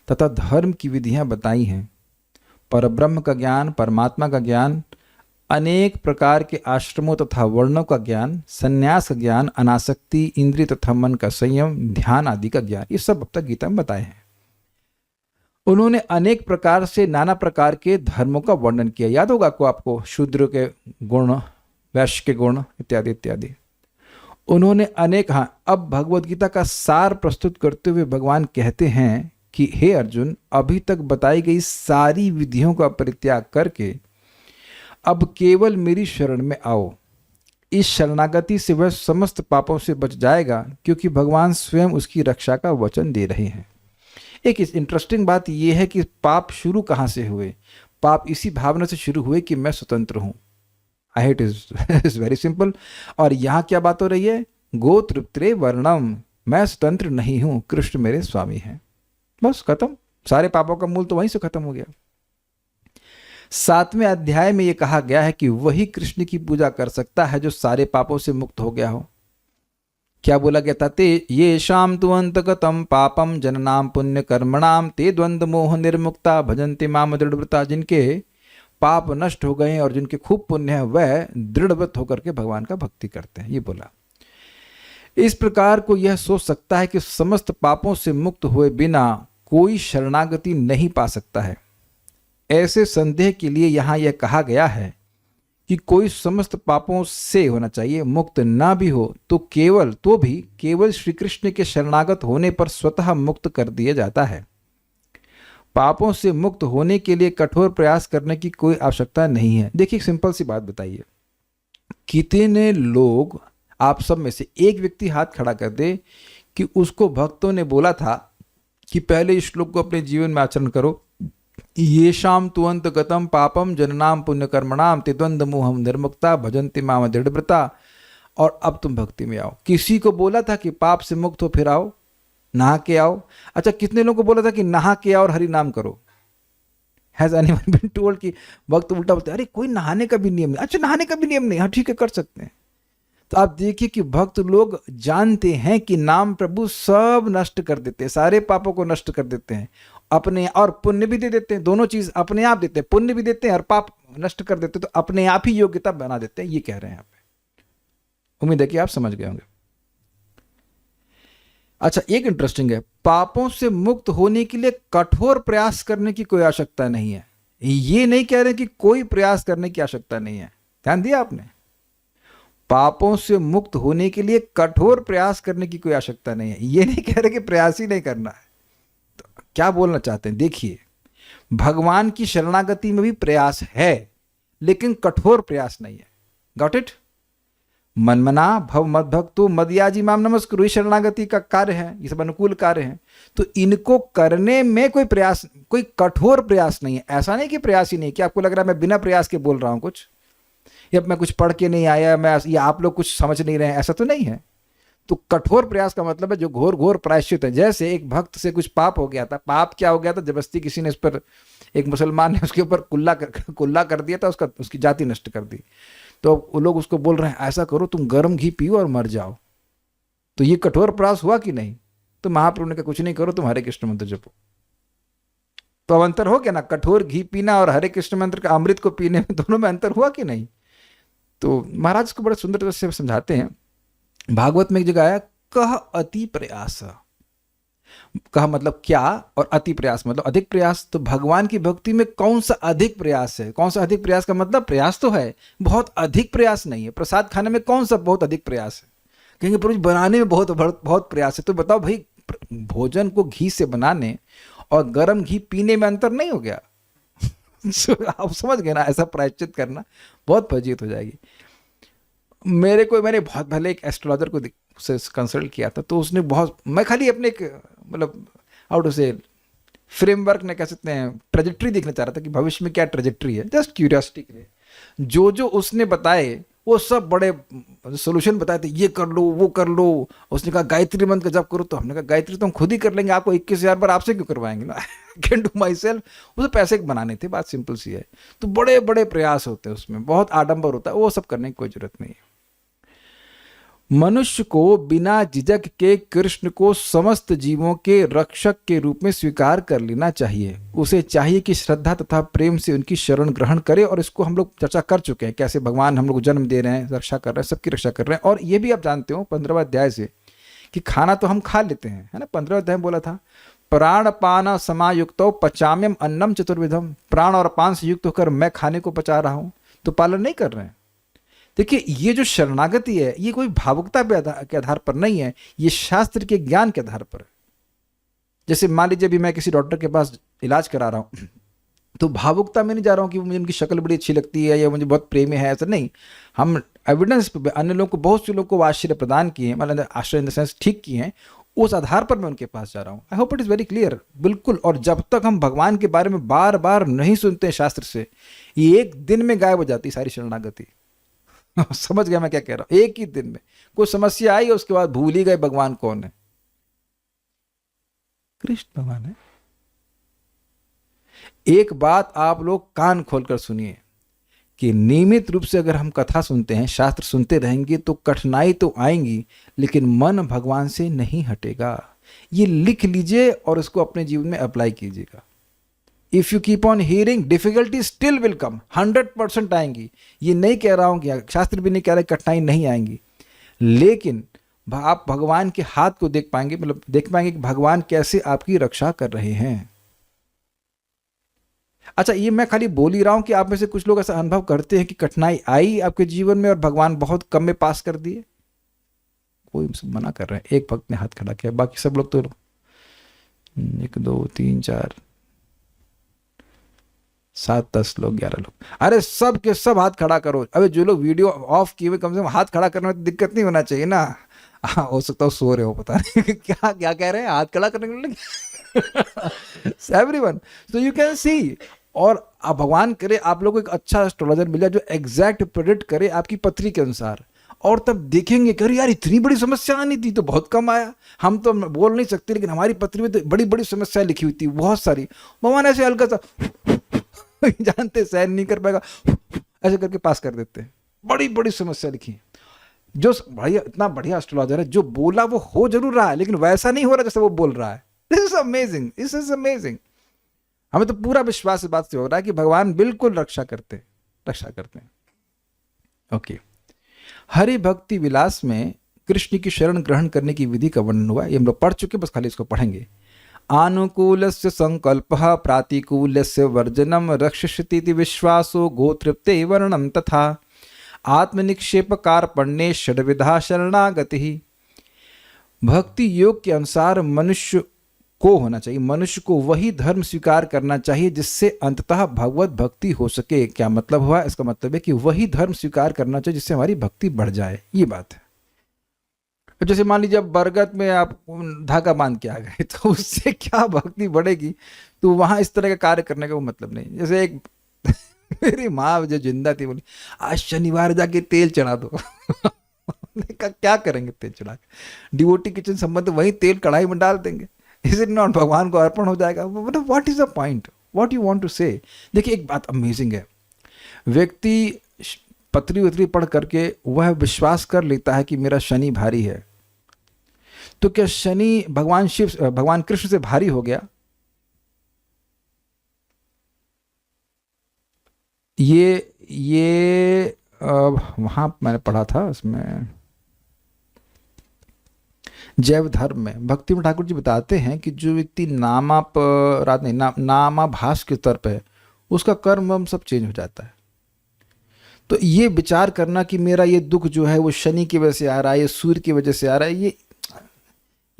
तथा धर्म की विधियां बताई हैं। परब्रह्म का ज्ञान, परमात्मा का ज्ञान अनेक प्रकार के आश्रमों तथा वर्णों का ज्ञान, संन्यास का ज्ञान, अनासक्ति, इंद्रिय तथा मन का संयम, ध्यान आदि का ज्ञान, ये सब अब तक गीता में बताए हैं। उन्होंने अनेक प्रकार से नाना प्रकार के धर्मों का वर्णन किया। याद होगा आपको शूद्र के गुण, वैश्य के गुण इत्यादि इत्यादि। उन्होंने अनेक, हाँ, अब भगवद गीता का सार प्रस्तुत करते हुए भगवान कहते हैं कि हे अर्जुन, अभी तक बताई गई सारी विधियों का परित्याग करके अब केवल मेरी शरण में आओ। इस शरणागति से वह समस्त पापों से बच जाएगा, क्योंकि भगवान स्वयं उसकी रक्षा का वचन दे रहे हैं। एक इंटरेस्टिंग बात यह है कि पाप शुरू कहाँ से हुए? पाप इसी भावना से शुरू हुए कि मैं स्वतंत्र हूँ। आई इट इज वेरी सिंपल। और यहाँ क्या बात हो रही है? गोत्रप्त्रे वर्णम, मैं स्वतंत्र नहीं हूँ, कृष्ण मेरे स्वामी हैं। बस खत्म, सारे पापों का मूल तो वहीं से खत्म हो गया। 7वें अध्याय में यह कहा गया है कि वही कृष्ण की पूजा कर सकता है जो सारे पापों से मुक्त हो गया हो। क्या बोला गया था? ते ये शाम तुअंतगतम पापम जननाम पुण्य कर्मणाम ते द्वंद्व मोह निर्मुक्ता भजन्ते माम दृढ़व्रता। जिनके पाप नष्ट हो गए और जिनके खूब पुण्य है वह दृढ़व्रत होकर के भगवान का भक्ति करते हैं, ये बोला। इस प्रकार को यह सोच सकता है कि समस्त पापों से मुक्त हुए बिना कोई शरणागति नहीं पा सकता है। ऐसे संदेह के लिए यहाँ यह कहा गया है कि कोई समस्त पापों से होना चाहिए, मुक्त ना भी हो तो केवल श्री कृष्ण के शरणागत होने पर स्वतः मुक्त कर दिया जाता है। पापों से मुक्त होने के लिए कठोर प्रयास करने की कोई आवश्यकता नहीं है। देखिए, सिंपल सी बात बताइए, कितने लोग, आप सब में से एक व्यक्ति हाथ खड़ा कर दे कि उसको भक्तों ने बोला था कि पहले इस श्लोक को अपने जीवन में आचरण करो, ये शाम तुअंत गतम पापम जननाम पुण्य कर्मणाम ते द्वंद्व मोहम निर्मुक्ता भजन्ति माम दृढ़व्रता, और अब तुम भक्ति में आओ। किसी को बोला था कि पाप से मुक्त हो फिर आओ, नहा के आओ? अच्छा, कितने लोगों को बोला था कि नहा के आओ और हरि नाम करो? Has anyone been told? कि भक्त उल्टा बोलते, अरे कोई नहाने का भी नियम नहीं। अच्छा, नहाने का भी नियम नहीं, हाँ ठीक है, कर सकते हैं। तो आप देखिए कि भक्त लोग जानते हैं कि नाम प्रभु सब नष्ट कर देते हैं, सारे पापों को नष्ट कर देते हैं, अपने और पुण्य भी दे देते हैं। दोनों चीज अपने आप देते हैं, पुण्य भी देते हैं और पाप नष्ट कर देते हैं, तो अपने आप ही योग्यता बना देते हैं। ये कह रहे हैं यहाँ पे। उम्मीद है कि आप समझ गए होंगे। अच्छा, एक इंटरेस्टिंग है, पापों से मुक्त होने के लिए कठोर प्रयास करने की कोई आवश्यकता नहीं है। ये नहीं कह रहे कि कोई प्रयास करने की आवश्यकता नहीं है। ध्यान दिया आपने? पापों से मुक्त होने के लिए कठोर प्रयास करने की कोई आवश्यकता नहीं है। ये नहीं कह रहे कि प्रयास ही नहीं करना है। तो क्या बोलना चाहते हैं? देखिए, भगवान की शरणागति में भी प्रयास है, लेकिन कठोर प्रयास नहीं है। Got it? मनमना भव मद भक्तो मदयाजी माम नमस्कुरु, ये शरणागति का कार्य है, ये सब अनुकूल कार्य है। तो इनको करने में कोई प्रयास, कोई कठोर प्रयास नहीं है। ऐसा नहीं कि प्रयास ही नहीं, कि आपको लग रहा है मैं बिना प्रयास के बोल रहा हूं कुछ, या मैं कुछ पढ़ के नहीं आया, या आप लोग कुछ समझ नहीं रहे हैं, ऐसा तो नहीं है। तो कठोर प्रयास का मतलब है जो घोर घोर प्रायश्चित है। जैसे एक भक्त से कुछ पाप हो गया था, पाप क्या हो गया था? जबरदस्ती किसी ने इस पर, एक मुसलमान ने उसके ऊपर कुल्ला कर दिया था, उसकी जाति नष्ट कर दी। तो वो लोग उसको बोल रहे हैं ऐसा करो तुम गर्म घी पियो और मर जाओ। तो ये कठोर प्रयास हुआ कि नहीं? तो महाप्रभु ने कहा कुछ नहीं करो, तुम हरे कृष्ण मंत्र जपो। तो अब अंतर हो गया ना, कठोर घी पीना और हरे कृष्ण मंत्र का अमृत को पीने में, दोनों में अंतर हुआ कि नहीं? तो महाराज को बड़े सुंदर तरह से समझाते हैं। भागवत में एक जगह आया, कह अति प्रयास। कह मतलब क्या, और अति प्रयास मतलब अधिक प्रयास। तो भगवान की भक्ति में कौन सा अधिक प्रयास है? कौन सा अधिक प्रयास का मतलब प्रयास तो है, बहुत अधिक प्रयास नहीं है। प्रसाद खाने में कौन सा बहुत अधिक प्रयास है? कहेंगे प्रभु बनाने में बहुत प्रयास है। तो बताओ भाई, भोजन को घी से बनाने और गर्म घी पीने में अंतर नहीं हो गया? आप समझ गए ना? ऐसा प्रायश्चित करना बहुत फजीयत हो जाएगी। मैंने बहुत पहले एक एस्ट्रोलॉजर को से कंसल्ट किया था, तो उसने मैं खाली अपने एक मतलब आउट से फ्रेमवर्क ने कह सकते हैं ट्रेजेक्ट्री देखना चाह रहा था कि भविष्य में क्या ट्रेजेक्ट्री है, जस्ट क्यूरियोसिटी के लिए। जो उसने बताए वो सब बड़े सोल्यूशन बताए थे, ये कर लो वो कर लो। उसने कहा गायत्री मंत्र का जप करो, तो हमने कहा गायत्री तो हम खुद ही कर लेंगे, आपको 21,000 बार आपसे क्यों करवाएंगे ना। Can do my self. उसे पैसे बनाने थे, बात सिंपल सी है। तो बड़े बड़े प्रयास होते हैं उसमें, बहुत आडंबर होता है, वो सब करने की कोई जरूरत नहीं है। मनुष्य को बिना झिझक के कृष्ण को समस्त जीवों के रक्षक के रूप में स्वीकार कर लेना चाहिए। उसे चाहिए कि श्रद्धा तथा प्रेम से उनकी शरण ग्रहण करे। और इसको हम लोग चर्चा कर चुके हैं, कैसे भगवान हम लोग जन्म दे रहे हैं, रक्षा कर रहे हैं, सबकी रक्षा कर रहे हैं। और ये भी आप जानते हो 15वें अध्याय से कि खाना तो हम खा लेते हैं, है ना। 15वें अध्याय में बोला था प्राण पान समायुक्तो पचाम्यम अन्नम चतुर्विधम। प्राण और पान से युक्त होकर मैं खाने को पचा रहा हूं, तो पालन नहीं कर रहे हैं। देखिए, ये जो शरणागति है ये कोई भावुकता के आधार पर नहीं है, ये शास्त्र के ज्ञान के आधार पर है। जैसे मान लीजिए भी मैं किसी डॉक्टर के पास इलाज करा रहा हूँ, तो भावुकता में नहीं जा रहा हूँ कि मुझे उनकी शक्ल बड़ी अच्छी लगती है या मुझे बहुत प्रेमी है, ऐसा नहीं। हम एविडेंस पे अन्य लोगों को, बहुत से लोगों को आश्रय प्रदान किए हैं, मतलब आश्रय इन द सेंस ठीक किए हैं, उस आधार पर मैं उनके पास जा रहा हूँ। आई hope it is very clear, बिल्कुल। और जब तक हम भगवान के बारे में बार बार नहीं सुनते हैं शास्त्र से, ये एक दिन में गायब हो जाती सारी शरणागति। समझ गया मैं क्या कह रहा हूं? एक ही दिन में कोई समस्या आई, उसके बाद भूल ही गए भगवान कौन है। कृष्ण भगवान है। एक बात आप लोग कान खोलकर सुनिए कि नियमित रूप से अगर हम कथा सुनते हैं, शास्त्र सुनते रहेंगे, तो कठिनाई तो आएंगी, लेकिन मन भगवान से नहीं हटेगा। ये लिख लीजिए और इसको अपने जीवन में अप्लाई कीजिएगा। If you keep on hearing, difficulty still will come, 100% आएंगी। ये नहीं कह रहा हूं कि शास्त्र भी नहीं कह रहा कठिनाई नहीं आएंगी, लेकिन आप भगवान के हाथ को देख पाएंगे, मतलब देख पाएंगे कि भगवान कैसे आपकी रक्षा कर रहे हैं। अच्छा, ये मैं खाली बोल ही रहा हूं कि आप में से कुछ लोग ऐसा अनुभव करते हैं कि कठिनाई आई आपके जीवन में और भगवान बहुत कम में पास कर दिए? कोई मना कर रहे हैं, एक भक्त ने हाथ खड़ा किया, बाकी सब लोग तो 1 2 3 4 7 10 लोग 11 लोग, अरे सब के सब हाथ खड़ा करो। अबे जो लोग वीडियो ऑफ किए हुए, कम से कम हाथ खड़ा करने में तो दिक्कत नहीं होना चाहिए ना। हो सकता हो सो रहे हो, पता नहीं क्या क्या कह रहे हैं, हाथ खड़ा करने के लिए। Everyone, so you can see. और अब भगवान करे आप लोगों को एक अच्छा एस्ट्रोलॉजर मिला जो एग्जैक्ट प्रेडिक्ट करे आपकी पत्री के अनुसार, और तब देखेंगे कि अरे यार इतनी बड़ी समस्या आनी थी तो बहुत कम आया। हम तो बोल नहीं सकते, लेकिन हमारी पत्री में तो बड़ी बड़ी समस्याएं लिखी हुई थी, बहुत सारी। भगवान ऐसे हल्का सा जानते सहन नहीं कर पाएगा, ऐसे करके पास कर देते हैं। बड़ी बड़ी समस्या लिखी है। जो बढ़िया, इतना बढ़िया एस्ट्रोलॉजर है, जो बोला वो हो जरूर रहा है, लेकिन वैसा नहीं हो रहा जैसे वो बोल रहा है। This is amazing, this is amazing. हमें तो पूरा विश्वास इस बात से हो रहा है कि भगवान बिल्कुल रक्षा करते हैं। ओके, हरि भक्ति विलास में कृष्ण की शरण ग्रहण करने की विधि का वर्णन हुआ। ये हम लोग पढ़ चुके, बस खाली इसको पढ़ेंगे। आनुकूलस्य संकल्पः प्रातिकूल्यस्य वर्जनम रक्षिष्यति विश्वासो गोतृप्ते वर्णम तथा आत्मनिक्षेप कार्पण्ये षड्विधा शरणागति। भक्ति योग के अनुसार मनुष्य को होना चाहिए, मनुष्य को वही धर्म स्वीकार करना चाहिए जिससे अंततः भगवत भक्ति हो सके। क्या मतलब हुआ? इसका मतलब है कि वही धर्म स्वीकार करना चाहिए जिससे हमारी भक्ति बढ़ जाए, ये बात है। जैसे मान लीजिए अब बरगद में आप धागा बांध के आ गए, तो उससे क्या भक्ति बढ़ेगी? तो वहां इस तरह का कार्य करने का वो मतलब नहीं। जैसे एक मेरी माँ जो जिंदा थी बोली, आज शनिवार जाके तेल चढ़ा दो। क्या करेंगे तेल चढ़ा के? डिवोटी किचन संबंध, वही तेल कढ़ाई में डाल देंगे, इज इट नॉट? भगवान को अर्पण हो जाएगा। मतलब what is the point, what you want to say? देखिए, एक बात अमेजिंग है, व्यक्ति पत्री उतरी पढ़ करके वह विश्वास कर लेता है कि मेरा शनि भारी है, तो क्या शनि भगवान कृष्ण से भारी हो गया? ये वहां मैंने पढ़ा था, इसमें जैव धर्म में भक्ति में ठाकुर जी बताते हैं कि जो व्यक्ति नामाभास के स्तर पे है, उसका कर्म हम सब चेंज हो जाता है। तो ये विचार करना कि मेरा ये दुख जो है वो शनि की वजह से आ रहा है, ये सूर्य की वजह से आ रहा है,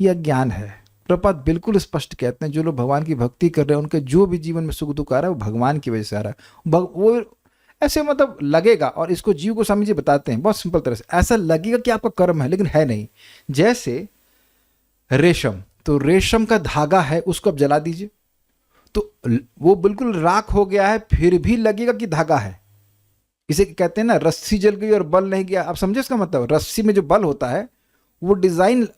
ये अज्ञान है। प्रभुपाद बिल्कुल स्पष्ट कहते हैं, जो लोग भगवान की भक्ति कर रहे हैं उनके जो भी जीवन में सुख दुख आ रहा है वो भगवान की वजह से आ रहा है। वो ऐसे मतलब लगेगा, और इसको जीव गोस्वामी जी बताते हैं बहुत सिंपल तरह से, ऐसा लगेगा कि आपका कर्म है, लेकिन है नहीं। जैसे रेशम, तो रेशम का धागा है, उसको आप जला दीजिए तो वो बिल्कुल राख हो गया है, फिर भी लगेगा कि धागा है। इसे कहते हैं ना, रस्सी जल गई और बल नहीं गया। आप समझे इसका मतलब? रस्सी में जो बल होता है वो डिजाइन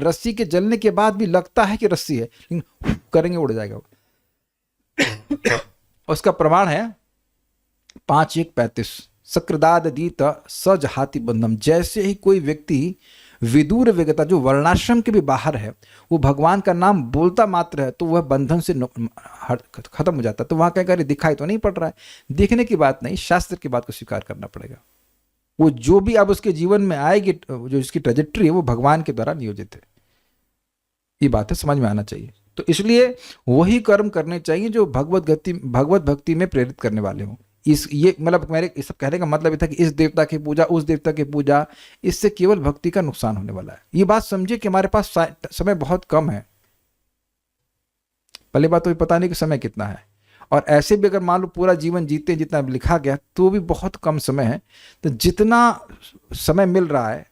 रस्सी के जलने के बाद भी लगता है कि रस्सी है, लेकिन करेंगे उड़ जाएगा वो। उसका प्रमाण है 5 1 35। सकृदादीत सजहाति बंधम। जैसे ही कोई व्यक्ति विदूर विगता, जो वर्णाश्रम के भी बाहर है, वो भगवान का नाम बोलता मात्र है तो वह बंधन से खत्म हो जाता है। तो वहां क्या करे, दिखाई तो नहीं पड़ रहा है, देखने की बात नहीं, शास्त्र की बात को स्वीकार करना पड़ेगा। वो जो भी अब उसके जीवन में आएगी, जो इसकी ट्रेजेक्टरी है, वो भगवान के द्वारा नियोजित है। ये बातें समझ में आना चाहिए। तो इसलिए वही कर्म करने चाहिए जो भगवत भक्ति में प्रेरित करने वाले हों। ये मतलब मेरे इस सब कहने का मतलब ये था कि इस देवता की पूजा, उस देवता की पूजा, इससे केवल भक्ति का नुकसान होने वाला है। ये बात समझिए कि हमारे पास समय बहुत कम है। पहली बात तो ये पता नहीं कि समय कितना है, और ऐसे भी अगर मान लो पूरा जीवन जीते जितना लिखा गया तो भी बहुत कम समय है। तो जितना समय मिल रहा है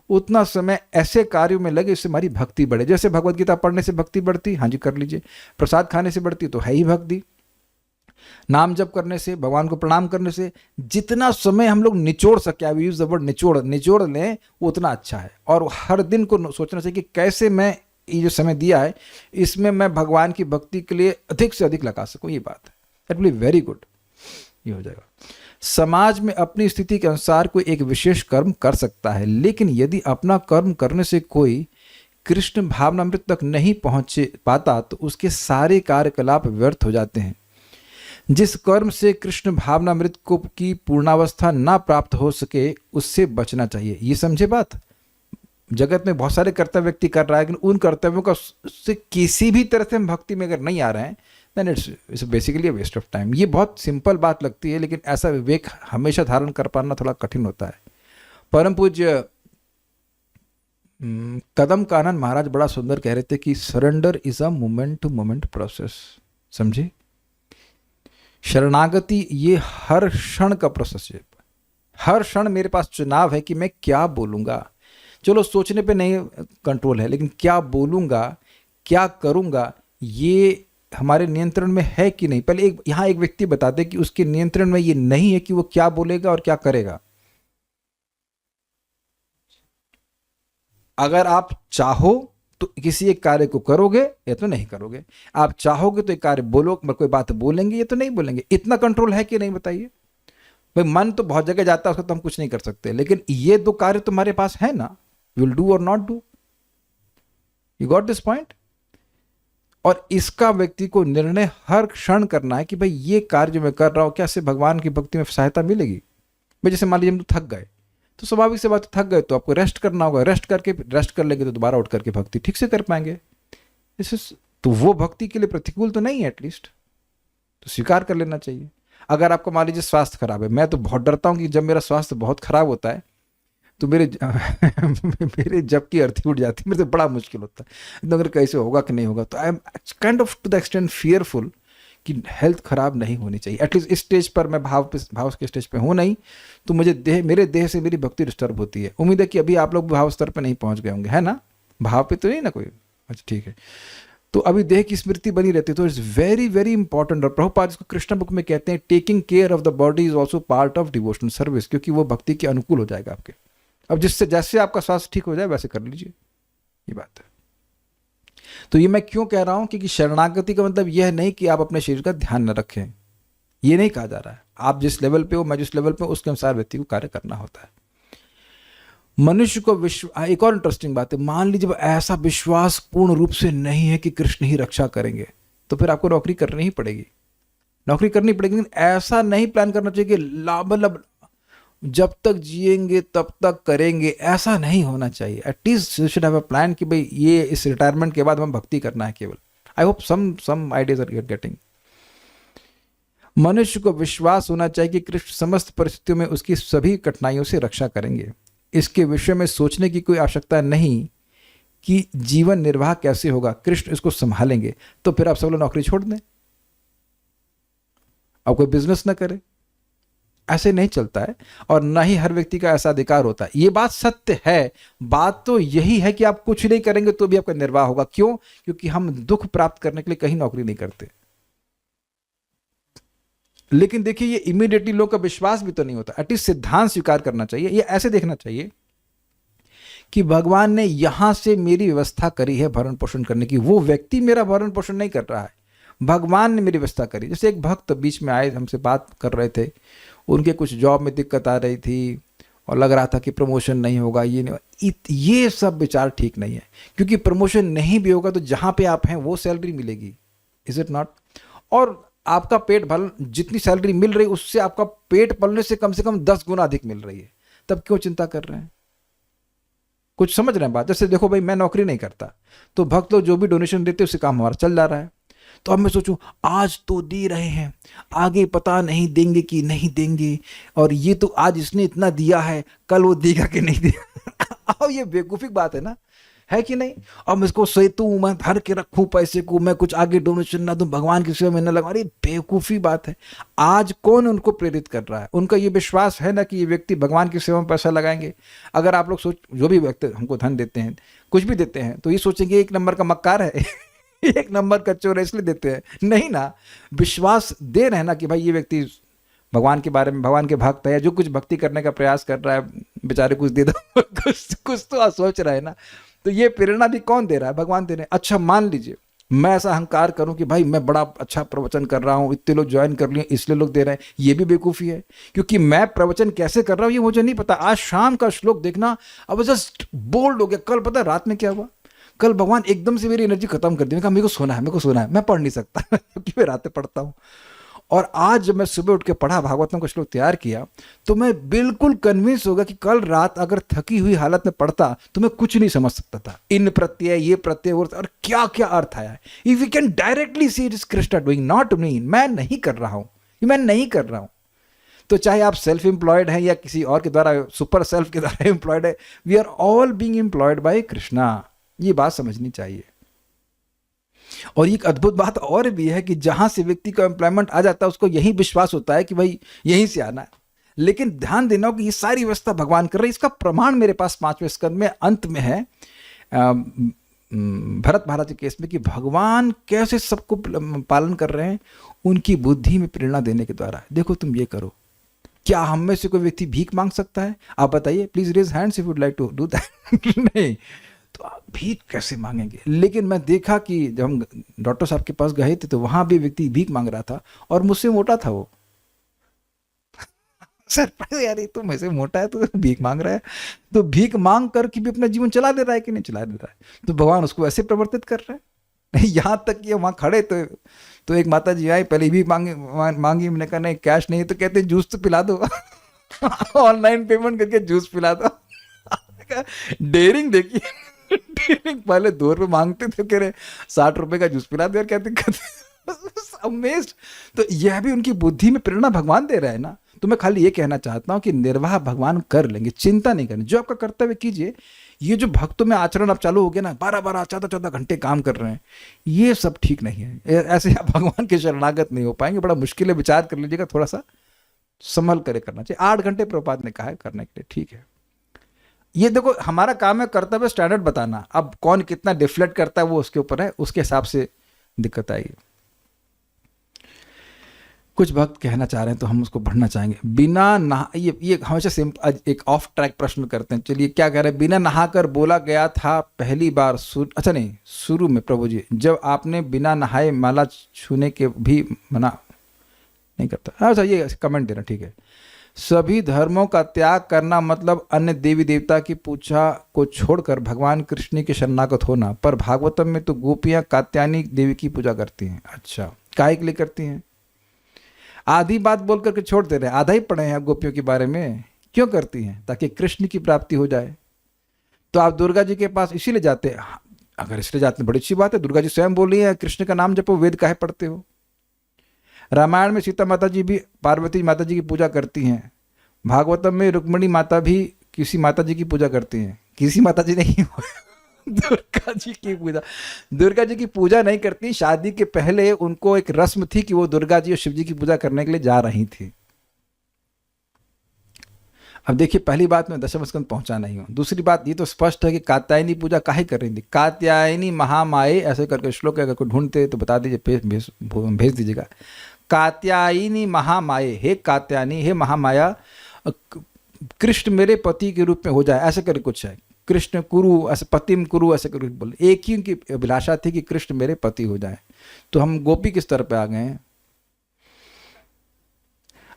उतना समय ऐसे कार्यों में लगे इससे हमारी भक्ति बढ़े। जैसे भगवत गीता पढ़ने से भक्ति बढ़ती, हाँ जी कर लीजिए। प्रसाद खाने से बढ़ती तो है ही भक्ति। नाम जप करने से, भगवान को प्रणाम करने से, जितना समय हम लोग निचोड़ सके, आई यूज द वर्ड निचोड़ लें, वो उतना अच्छा है। और हर दिन को सोचना चाहिए कि कैसे मैं ये जो समय दिया है इसमें मैं भगवान की भक्ति के लिए अधिक से अधिक लगा सकूं। ये बात है, that will be very good. ये हो जाएगा। समाज में अपनी स्थिति के अनुसार कोई एक विशेष कर्म कर सकता है, लेकिन यदि अपना कर्म करने से कोई कृष्ण भावनामृत तक नहीं पहुंच पाता तो उसके सारे कार्यकलाप व्यर्थ हो जाते हैं। जिस कर्म से कृष्ण भावनामृत को की पूर्णावस्था ना प्राप्त हो सके उससे बचना चाहिए। ये समझे बात। जगत में बहुत सारे कर्तव्य व्यक्ति कर रहा है, लेकिन उन कर्तव्यों का से किसी भी तरह से हम भक्ति में अगर नहीं आ रहे हैं then it's basically waste of time. ये बहुत सिंपल बात लगती है, लेकिन ऐसा विवेक हमेशा धारण कर पाना थोड़ा कठिन होता है। परम पूज्य कदम कानन महाराज बड़ा सुंदर कह रहे थे कि surrender is a moment to moment process. समझे, शरणागति ये हर क्षण का प्रोसेस है। हर क्षण मेरे पास चुनाव है कि मैं क्या बोलूंगा। चलो सोचने पे नहीं कंट्रोल है, लेकिन क्या बोलूंगा, क्या करूंगा, ये हमारे नियंत्रण में है कि नहीं। पहले यहां एक व्यक्ति बता दे कि उसके नियंत्रण में ये नहीं है कि वो क्या बोलेगा और क्या करेगा। अगर आप चाहो तो किसी एक कार्य को करोगे या तो नहीं करोगे। आप चाहोगे तो एक कार्य बोलो, कोई बात बोलेंगे या तो नहीं बोलेंगे। इतना कंट्रोल है कि नहीं बताइए। भाई मन तो बहुत जगह जाता है, उसको तो हम कुछ नहीं कर सकते, लेकिन ये दो कार्य तुम्हारे पास है ना, यू विल डू और not do. You got this point. और इसका व्यक्ति को निर्णय हर क्षण करना है कि भाई ये कार्य जो मैं कर रहा हूं क्या इससे भगवान की भक्ति में सहायता मिलेगी। भाई जैसे मान लीजिए हम थक गए तो स्वाभाविक से बात, थक गए तो आपको रेस्ट करना होगा। रेस्ट कर लेंगे तो दोबारा उठ करके भक्ति ठीक से कर पाएंगे। तो वो भक्ति के लिए प्रतिकूल तो नहीं है, एटलीस्ट तो स्वीकार कर लेना चाहिए। अगर आपको मान लीजिए स्वास्थ्य खराब है, मैं तो बहुत डरता हूं कि जब मेरा स्वास्थ्य बहुत खराब होता है तो मेरे जब की अर्थी उठ जाती है, मेरे तो बड़ा मुश्किल होता है। अगर कैसे होगा कि नहीं होगा, तो I am kind of to the extent fearful कि हेल्थ खराब नहीं होनी चाहिए। एटलीस्ट इस स्टेज पर मैं भाव के स्टेज पे हूँ नहीं, तो मेरे देह से मेरी भक्ति डिस्टर्ब होती है। उम्मीद है कि अभी आप लोग भाव स्तर पर नहीं पहुंच गए होंगे, है ना। भाव पे तो नहीं ना कोई, अच्छा ठीक है। तो अभी देह की स्मृति बनी रहती है, तो इट्स वेरी वेरी इंपॉर्टेंट। और प्रभुपाद इसको कृष्ण बुक में कहते हैं taking care of the body is also part of devotional service, क्योंकि वो भक्ति के अनुकूल हो जाएगा आपके। अब जैसे आपका स्वास्थ्य ठीक हो जाए वैसे कर लीजिए, ये बात है। तो ये मैं क्यों कह रहा हूं, क्योंकि शरणागति का मतलब यह नहीं कि आप अपने शरीर का ध्यान न रखें, ये नहीं कहा जा रहा है। आप जिस लेवल पे हो, मैं जिस लेवल पे हूं, उसके अनुसार व्यक्ति को कार्य करना होता है। मनुष्य को एक और इंटरेस्टिंग बात है, मान लीजिए ऐसा विश्वास पूर्ण रूप से नहीं है कि कृष्ण ही रक्षा करेंगे, तो फिर आपको नौकरी करनी ही पड़ेगी, लेकिन ऐसा नहीं प्लान करना चाहिए कि मतलब जब तक जिएंगे तब तक करेंगे, ऐसा नहीं होना चाहिए। At least you should have a plan कि भाई ये इस रिटायरमेंट के बाद हम भक्ति करना है केवल। I hope some ideas are getting. मनुष्य को विश्वास होना चाहिए कि कृष्ण समस्त परिस्थितियों में उसकी सभी कठिनाइयों से रक्षा करेंगे। इसके विषय में सोचने की कोई आवश्यकता नहीं कि जीवन निर्वाह कैसे होगा, कृष्ण इसको संभालेंगे। तो फिर आप सब लोग नौकरी छोड़ दें, अब कोई बिजनेस ना करे, ऐसे नहीं चलता है। और ना ही हर व्यक्ति का ऐसा अधिकार होता है। ये बात सत्य है। बात तो यही है कि आप कुछ नहीं करेंगे तो भी आपका निर्वाह होगा। क्यों? क्योंकि हम दुख प्राप्त करने के लिए कहीं नौकरी नहीं करते। लेकिन देखिए, ये इमीडिएटली लोग का विश्वास भी तो नहीं होता। एटलीस्ट सिद्धांत स्वीकार करना चाहिए। ये ऐसे देखना चाहिए कि भगवान ने यहां से मेरी व्यवस्था करी है भरण पोषण करने की, वो व्यक्ति मेरा भरण पोषण नहीं कर रहा है, भगवान ने मेरी व्यवस्था करी। जैसे एक भक्त बीच में आए, हमसे बात कर रहे थे, उनके कुछ जॉब में दिक्कत आ रही थी और लग रहा था कि प्रमोशन नहीं होगा, ये नहीं होगा। ये सब विचार ठीक नहीं है, क्योंकि प्रमोशन नहीं भी होगा तो जहाँ पे आप हैं वो सैलरी मिलेगी, इज इट नॉट? और आपका पेट भर, जितनी सैलरी मिल रही उससे आपका पेट पलने से कम 10 गुना अधिक मिल रही है, तब क्यों चिंता कर रहे हैं? कुछ समझ रहे हैं बात? जैसे देखो भाई, मैं नौकरी नहीं करता तो भक्त लोग जो भी डोनेशन देते उससे काम हमारा चल जा रहा है। तो अब मैं सोचूं आज तो दे रहे हैं, आगे पता नहीं देंगे कि नहीं देंगे, और ये तो आज इसने इतना दिया है कल वो देगा कि नहीं देगा। अब ये बेवकूफ़ी बात है कि नहीं? अब मैं इसको सेतू मैं भर के रखूं पैसे को, मैं कुछ आगे डोनेशन ना दूं, भगवान की सेवा में न लगा, अरे बेवकूफ़ी बात है। आज कौन उनको प्रेरित कर रहा है? उनका ये विश्वास है ना कि ये व्यक्ति भगवान की सेवा में पैसा लगाएंगे? अगर आप लोग सोच, जो भी व्यक्ति हमको धन देते हैं, कुछ भी देते हैं, तो ये सोचेंगे एक नंबर का मक्कार है, एक नंबर का चोर है इसलिए देते हैं, नहीं ना। विश्वास दे रहे हैं ना कि भाई ये व्यक्ति भगवान के बारे में, भगवान के भक्त है, जो कुछ भक्ति करने का प्रयास कर रहा है, बेचारे कुछ दे दो, कुछ तो सोच रहा है ना। तो ये प्रेरणा भी कौन दे रहा है? भगवान दे रहे हैं। अच्छा मान लीजिए मैं ऐसा अहंकार करूं कि भाई मैं बड़ा अच्छा प्रवचन कर रहा हूं, इतने लोग ज्वाइन कर लिए इसलिए लोग दे रहे हैं, ये भी बेवकूफ़ी है, क्योंकि मैं प्रवचन कैसे कर रहा हूं ये मुझे नहीं पता। आज शाम का श्लोक देखना, अब जस्ट बोल्ड हो गया। कल पता है रात में क्या हुआ? कल भगवान एकदम से मेरी एनर्जी खत्म कर दी। मैं कहा मेरे को सोना है, मैं पढ़ नहीं सकता क्योंकि मैं रातें पढ़ता हूँ। और आज जब मैं सुबह उठ के पढ़ा, भागवतम का श्लोक तैयार किया, तो मैं बिल्कुल कन्विंस हो गया कि कल रात अगर थकी हुई हालत में पढ़ता तो मैं कुछ नहीं समझ सकता था। इन प्रत्यय, ये प्रत्यय और क्या क्या अर्थ आया है। If you can directly see it is Krishna doing, not me. मैं नहीं कर रहा हूँ, मैं नहीं कर रहा हूँ। तो चाहे आप सेल्फ एम्प्लॉयड हैं या किसी और के द्वारा, सुपर सेल्फ के द्वारा एम्प्लॉयड है, we are all being employed by Krishna. ये बात समझनी चाहिए। और एक अद्भुत बात और भी है कि जहां से व्यक्ति को एम्प्लॉयमेंट आ जाता है उसको यही विश्वास होता है कि भाई यहीं से आना है। लेकिन ध्यान देना हो कि ये सारी व्यवस्था भगवान कर रहे हैं। इसका प्रमाण मेरे पास 5वें स्कंद में अंत में है, भरत महाराज के केस में, कि भगवान कैसे सबको पालन कर रहे हैं उनकी बुद्धि में प्रेरणा देने के द्वारा। देखो तुम ये करो। क्या हम में से कोई व्यक्ति भीख मांग सकता है? आप बताइए, please raise hands if would like to do that. नहीं, तो आप भीख कैसे मांगेंगे? लेकिन मैं देखा कि जब हम डॉक्टर साहब के पास गए थे तो वहां भी व्यक्ति भीख मांग रहा था और मुझसे मोटा था वो। सर यार, ये तो मुझसे मोटा है तो भीख मांग रहा है, तो भीख मांग कर भी अपना जीवन चला दे रहा है कि नहीं चला दे रहा है? तो भगवान उसको ऐसे प्रवर्तित कर रहा है। यहाँ तक कि वहाँ खड़े तो एक माता जी आई, पहले भी मांगी, मैंने कहा नहीं कैश नहीं, तो कहते जूस तो पिला दो। ऑनलाइन पेमेंट करके जूस पिला दो। डेयरिंग देखिए, डेयरिंग। पहले 2 रुपये मांगते थे, कह रहे 60 रुपये का जूस पिला दो, कहते अमेज्ड। तो यह भी उनकी बुद्धि में प्रेरणा भगवान दे रहा है ना। तो मैं खाली ये कहना चाहता हूँ कि निर्वाह भगवान कर लेंगे, चिंता नहीं करनी, जो आपका कर्तव्य कीजिए। ये जो भक्तों में आचरण अब चालू हो गया ना, 12-12 14-14 घंटे काम कर रहे हैं, ये सब ठीक नहीं है। ऐसे आप भगवान के शरणागत नहीं हो पाएंगे। बड़ा मुश्किल है, विचार कर लीजिएगा, थोड़ा सा संभल कर करना चाहिए। 8 घंटे प्रभुपाद ने कहा है करने के लिए, ठीक है। ये देखो हमारा काम है कर्तव्य स्टैंडर्ड बताना। अब कौन कितना डिफ्लेक्ट करता है वो उसके ऊपर है, उसके हिसाब से दिक्कत आएगी। कुछ भक्त कहना चाह रहे हैं तो हम उसको पढ़ना चाहेंगे। बिना नहा, ये हमेशा सिंपल एक ऑफ ट्रैक प्रश्न करते हैं। चलिए क्या कह रहे हैं? बिना नहाकर बोला गया था पहली बार अच्छा नहीं, शुरू में प्रभु जी जब आपने बिना नहाए माला छूने के भी मना नहीं करता। अच्छा ये कमेंट देना, ठीक है। सभी धर्मों का त्याग करना मतलब अन्य देवी देवता की पूजा को छोड़कर भगवान कृष्ण के शरणागत होना। पर भागवतम में तो गोपियां कात्यायनी देवी की पूजा करती हैं। अच्छा, काहे के लिए करती हैं? आधी बात बोल करके छोड़ दे रहे हैं, आधा ही पढ़े हैं आप गोपियों के बारे में। क्यों करती हैं? ताकि कृष्ण की प्राप्ति हो जाए। तो आप दुर्गा जी के पास इसीलिए जाते हैं? अगर इसलिए जाते हैं बड़ी अच्छी बात है। दुर्गा जी स्वयं बोल रही है कृष्ण का नाम जपो, वेद काहे पढ़ते हो? रामायण में सीता माता जी भी पार्वती माता जी की पूजा करती हैं। भागवतम में रुक्मिणी माता भी किसी माता जी की पूजा करती हैं। किसी माता जी नहीं, दुर्गा जी की पूजा। दुर्गा जी की पूजा नहीं करती। शादी के पहले उनको एक रस्म थी कि वो दुर्गा जी और शिव जी की पूजा करने के लिए जा रही थी। अब देखिए, पहली बात मैं दशम स्कंद पहुंचा नहीं हूं। दूसरी बात ये तो स्पष्ट है कि कात्यायनी पूजा काहे कर रही थी। कात्यायनी महामाये ऐसे करके श्लोक अगर कोई ढूंढते तो बता दीजिए, भेज दीजिएगा। कात्यायनी महामाये, हे कात्यायनी, हे महामाया, कृष्ण मेरे पति के रूप में हो जाए, ऐसे करके कुछ है। कृष्ण कुरु, ऐसे पतिम कुरु, ऐसे करके बोले। एक ही उनकी अभिलाषा थी कि कृष्ण मेरे पति हो जाए। तो हम गोपी किस तरह पे आ गए हैं?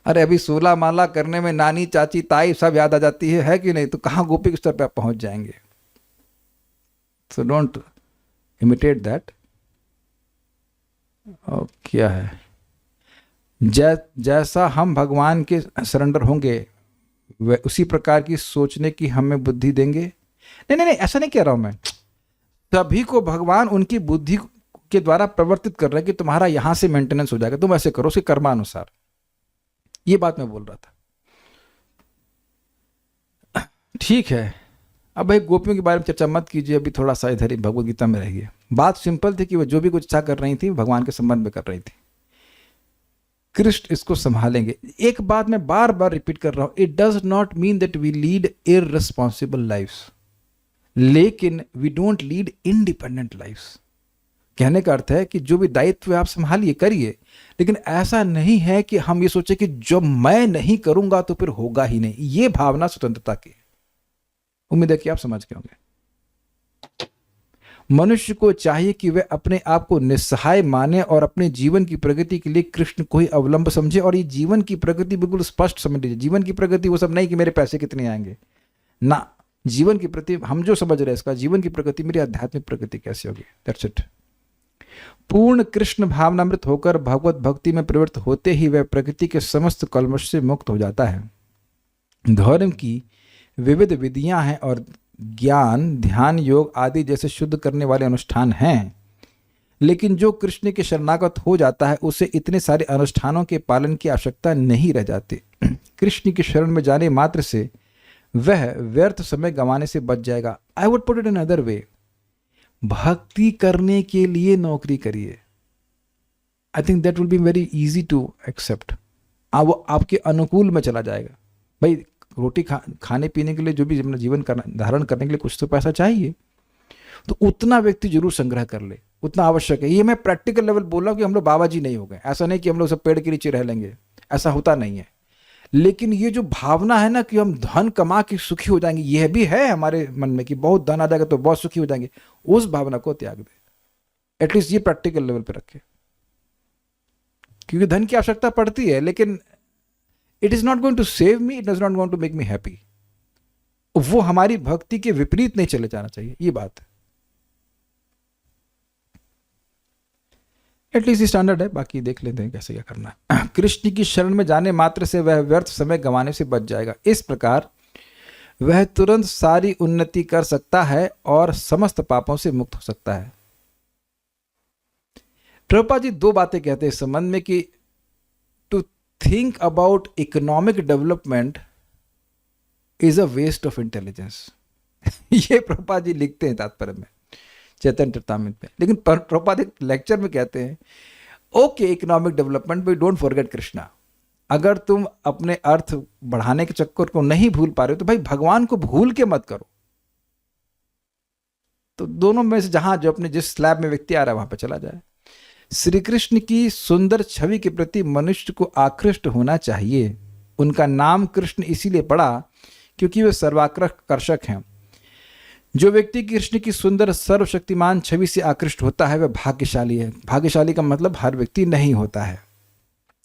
अरे अभी 16 माला करने में नानी चाची ताई सब याद आ जाती है कि नहीं? तो कहाँ गोपी के स्तर पे आप पहुंच जाएंगे? So don't imitate that. और क्या है, जैसा हम भगवान के सरेंडर होंगे वह उसी प्रकार की सोचने की हमें बुद्धि देंगे। नहीं नहीं नहीं, ऐसा नहीं कह रहा हूं मैं। सभी को भगवान उनकी बुद्धि के द्वारा प्रवर्तित कर रहे हैं कि तुम्हारा यहां से मेंटेनेंस हो जाएगा, तुम ऐसे करो, उसके कर्मानुसार। ये बात मैं बोल रहा था। ठीक है, अब भाई गोपियों के बारे में चर्चा मत कीजिए, अभी थोड़ा सा इधर ही भगवद गीता में रहिए। बात सिंपल थी कि वो जो भी कुछ इच्छा कर रही थी भगवान के संबंध में कर रही थी। कृष्ण इसको संभालेंगे। एक बात मैं बार बार रिपीट कर रहा हूं, it does not mean that we lead irresponsible lives, लेकिन we don't lead independent lives. कहने का अर्थ है कि जो भी दायित्व आप संभालिए करिए, लेकिन ऐसा नहीं है कि हम ये सोचे कि जब मैं नहीं करूंगा तो फिर होगा ही नहीं। ये भावना स्वतंत्रता की। उम्मीद है कि आप समझ गए होंगे। मनुष्य को चाहिए कि वह अपने आप को निस्सहाय माने और अपने जीवन की प्रगति के लिए कृष्ण को ही अवलंब समझे। और ये जीवन की प्रगति बिल्कुल स्पष्ट समझ लीजिए। जीवन की प्रगति वो सब नहीं कि मेरे पैसे कितने आएंगे ना। जीवन की प्रति हम जो समझ रहे हैं इसका, जीवन की प्रगति मेरी आध्यात्मिक प्रगति कैसे होगी, दैट्स इट। पूर्ण कृष्ण भावनामृत होकर भगवत भक्ति में प्रवृत्त होते ही वह प्रकृति के समस्त कल्मश से मुक्त हो जाता है। धर्म की विविध विधियां हैं और ज्ञान, ध्यान, योग आदि जैसे शुद्ध करने वाले अनुष्ठान हैं, लेकिन जो कृष्ण के शरणागत हो जाता है उसे इतने सारे अनुष्ठानों के पालन की आवश्यकता नहीं रह जाती। कृष्ण की शरण में जाने मात्र से वह व्यर्थ समय गंवाने से बच जाएगा। I would put it in other way, भक्ति करने के लिए नौकरी करिए। I think that will be very easy to accept. वो आपके अनुकूल में चला जाएगा। भाई रोटी खाने पीने के लिए, जो भी अपना जीवन धारण करने के लिए कुछ तो पैसा चाहिए, तो उतना व्यक्ति जरूर संग्रह कर ले, उतना आवश्यक है। ये मैं प्रैक्टिकल लेवल बोल रहा हूँ कि हम लोग बाबा जी नहीं हो गए। ऐसा नहीं कि हम लोग सब पेड़ के नीचे रह लेंगे, ऐसा होता नहीं है। लेकिन ये जो भावना है ना कि हम धन कमा के सुखी हो जाएंगे, यह भी है हमारे मन में कि बहुत धन आ जाएगा तो बहुत सुखी हो जाएंगे। उस भावना को त्याग दे। एटलीस्ट ये प्रैक्टिकल लेवल पे रखे, क्योंकि धन की आवश्यकता पड़ती है, लेकिन it is not going to save me, it is not going to make me happy. वो हमारी भक्ति के विपरीत नहीं चले जाना चाहिए, ये बात है। एटलीस्ट स्टैंडर्ड है, बाकी देख लेते हैं कैसे क्या करना है। कृष्ण की शरण में जाने मात्र से वह व्यर्थ समय गंवाने से बच जाएगा। इस प्रकार वह तुरंत सारी उन्नति कर सकता है और समस्त पापों से मुक्त हो सकता है। प्रभुपाद जी दो बातें कहते हैं इस संबंध में कि to think about economic development is a waste of intelligence. ये प्रभुपाद जी लिखते हैं तात्पर्य में, चैतन्य चरितामृत में। लेकिन प्रभुपाद एक लेक्चर में कहते हैं, okay economic development but don't forget Krishna. अगर तुम अपने अर्थ बढ़ाने के चक्कर को नहीं भूल पा रहे हो तो भाई भगवान को भूल के मत करो। तो दोनों में से जहां जो अपने जिस स्लैब में व्यक्ति आ रहा है वहां पर चला जाए। श्री कृष्ण की सुंदर छवि के प्रति मनुष्य को आकृष्ट होना चाहिए। उनका नाम कृष्ण इसीलिए पड़ा क्योंकि वे सर्वाकर्षक हैं। जो व्यक्ति कृष्ण की सुंदर सर्वशक्तिमान छवि से आकृष्ट होता है वह भाग्यशाली है। भाग्यशाली का मतलब हर व्यक्ति नहीं होता है।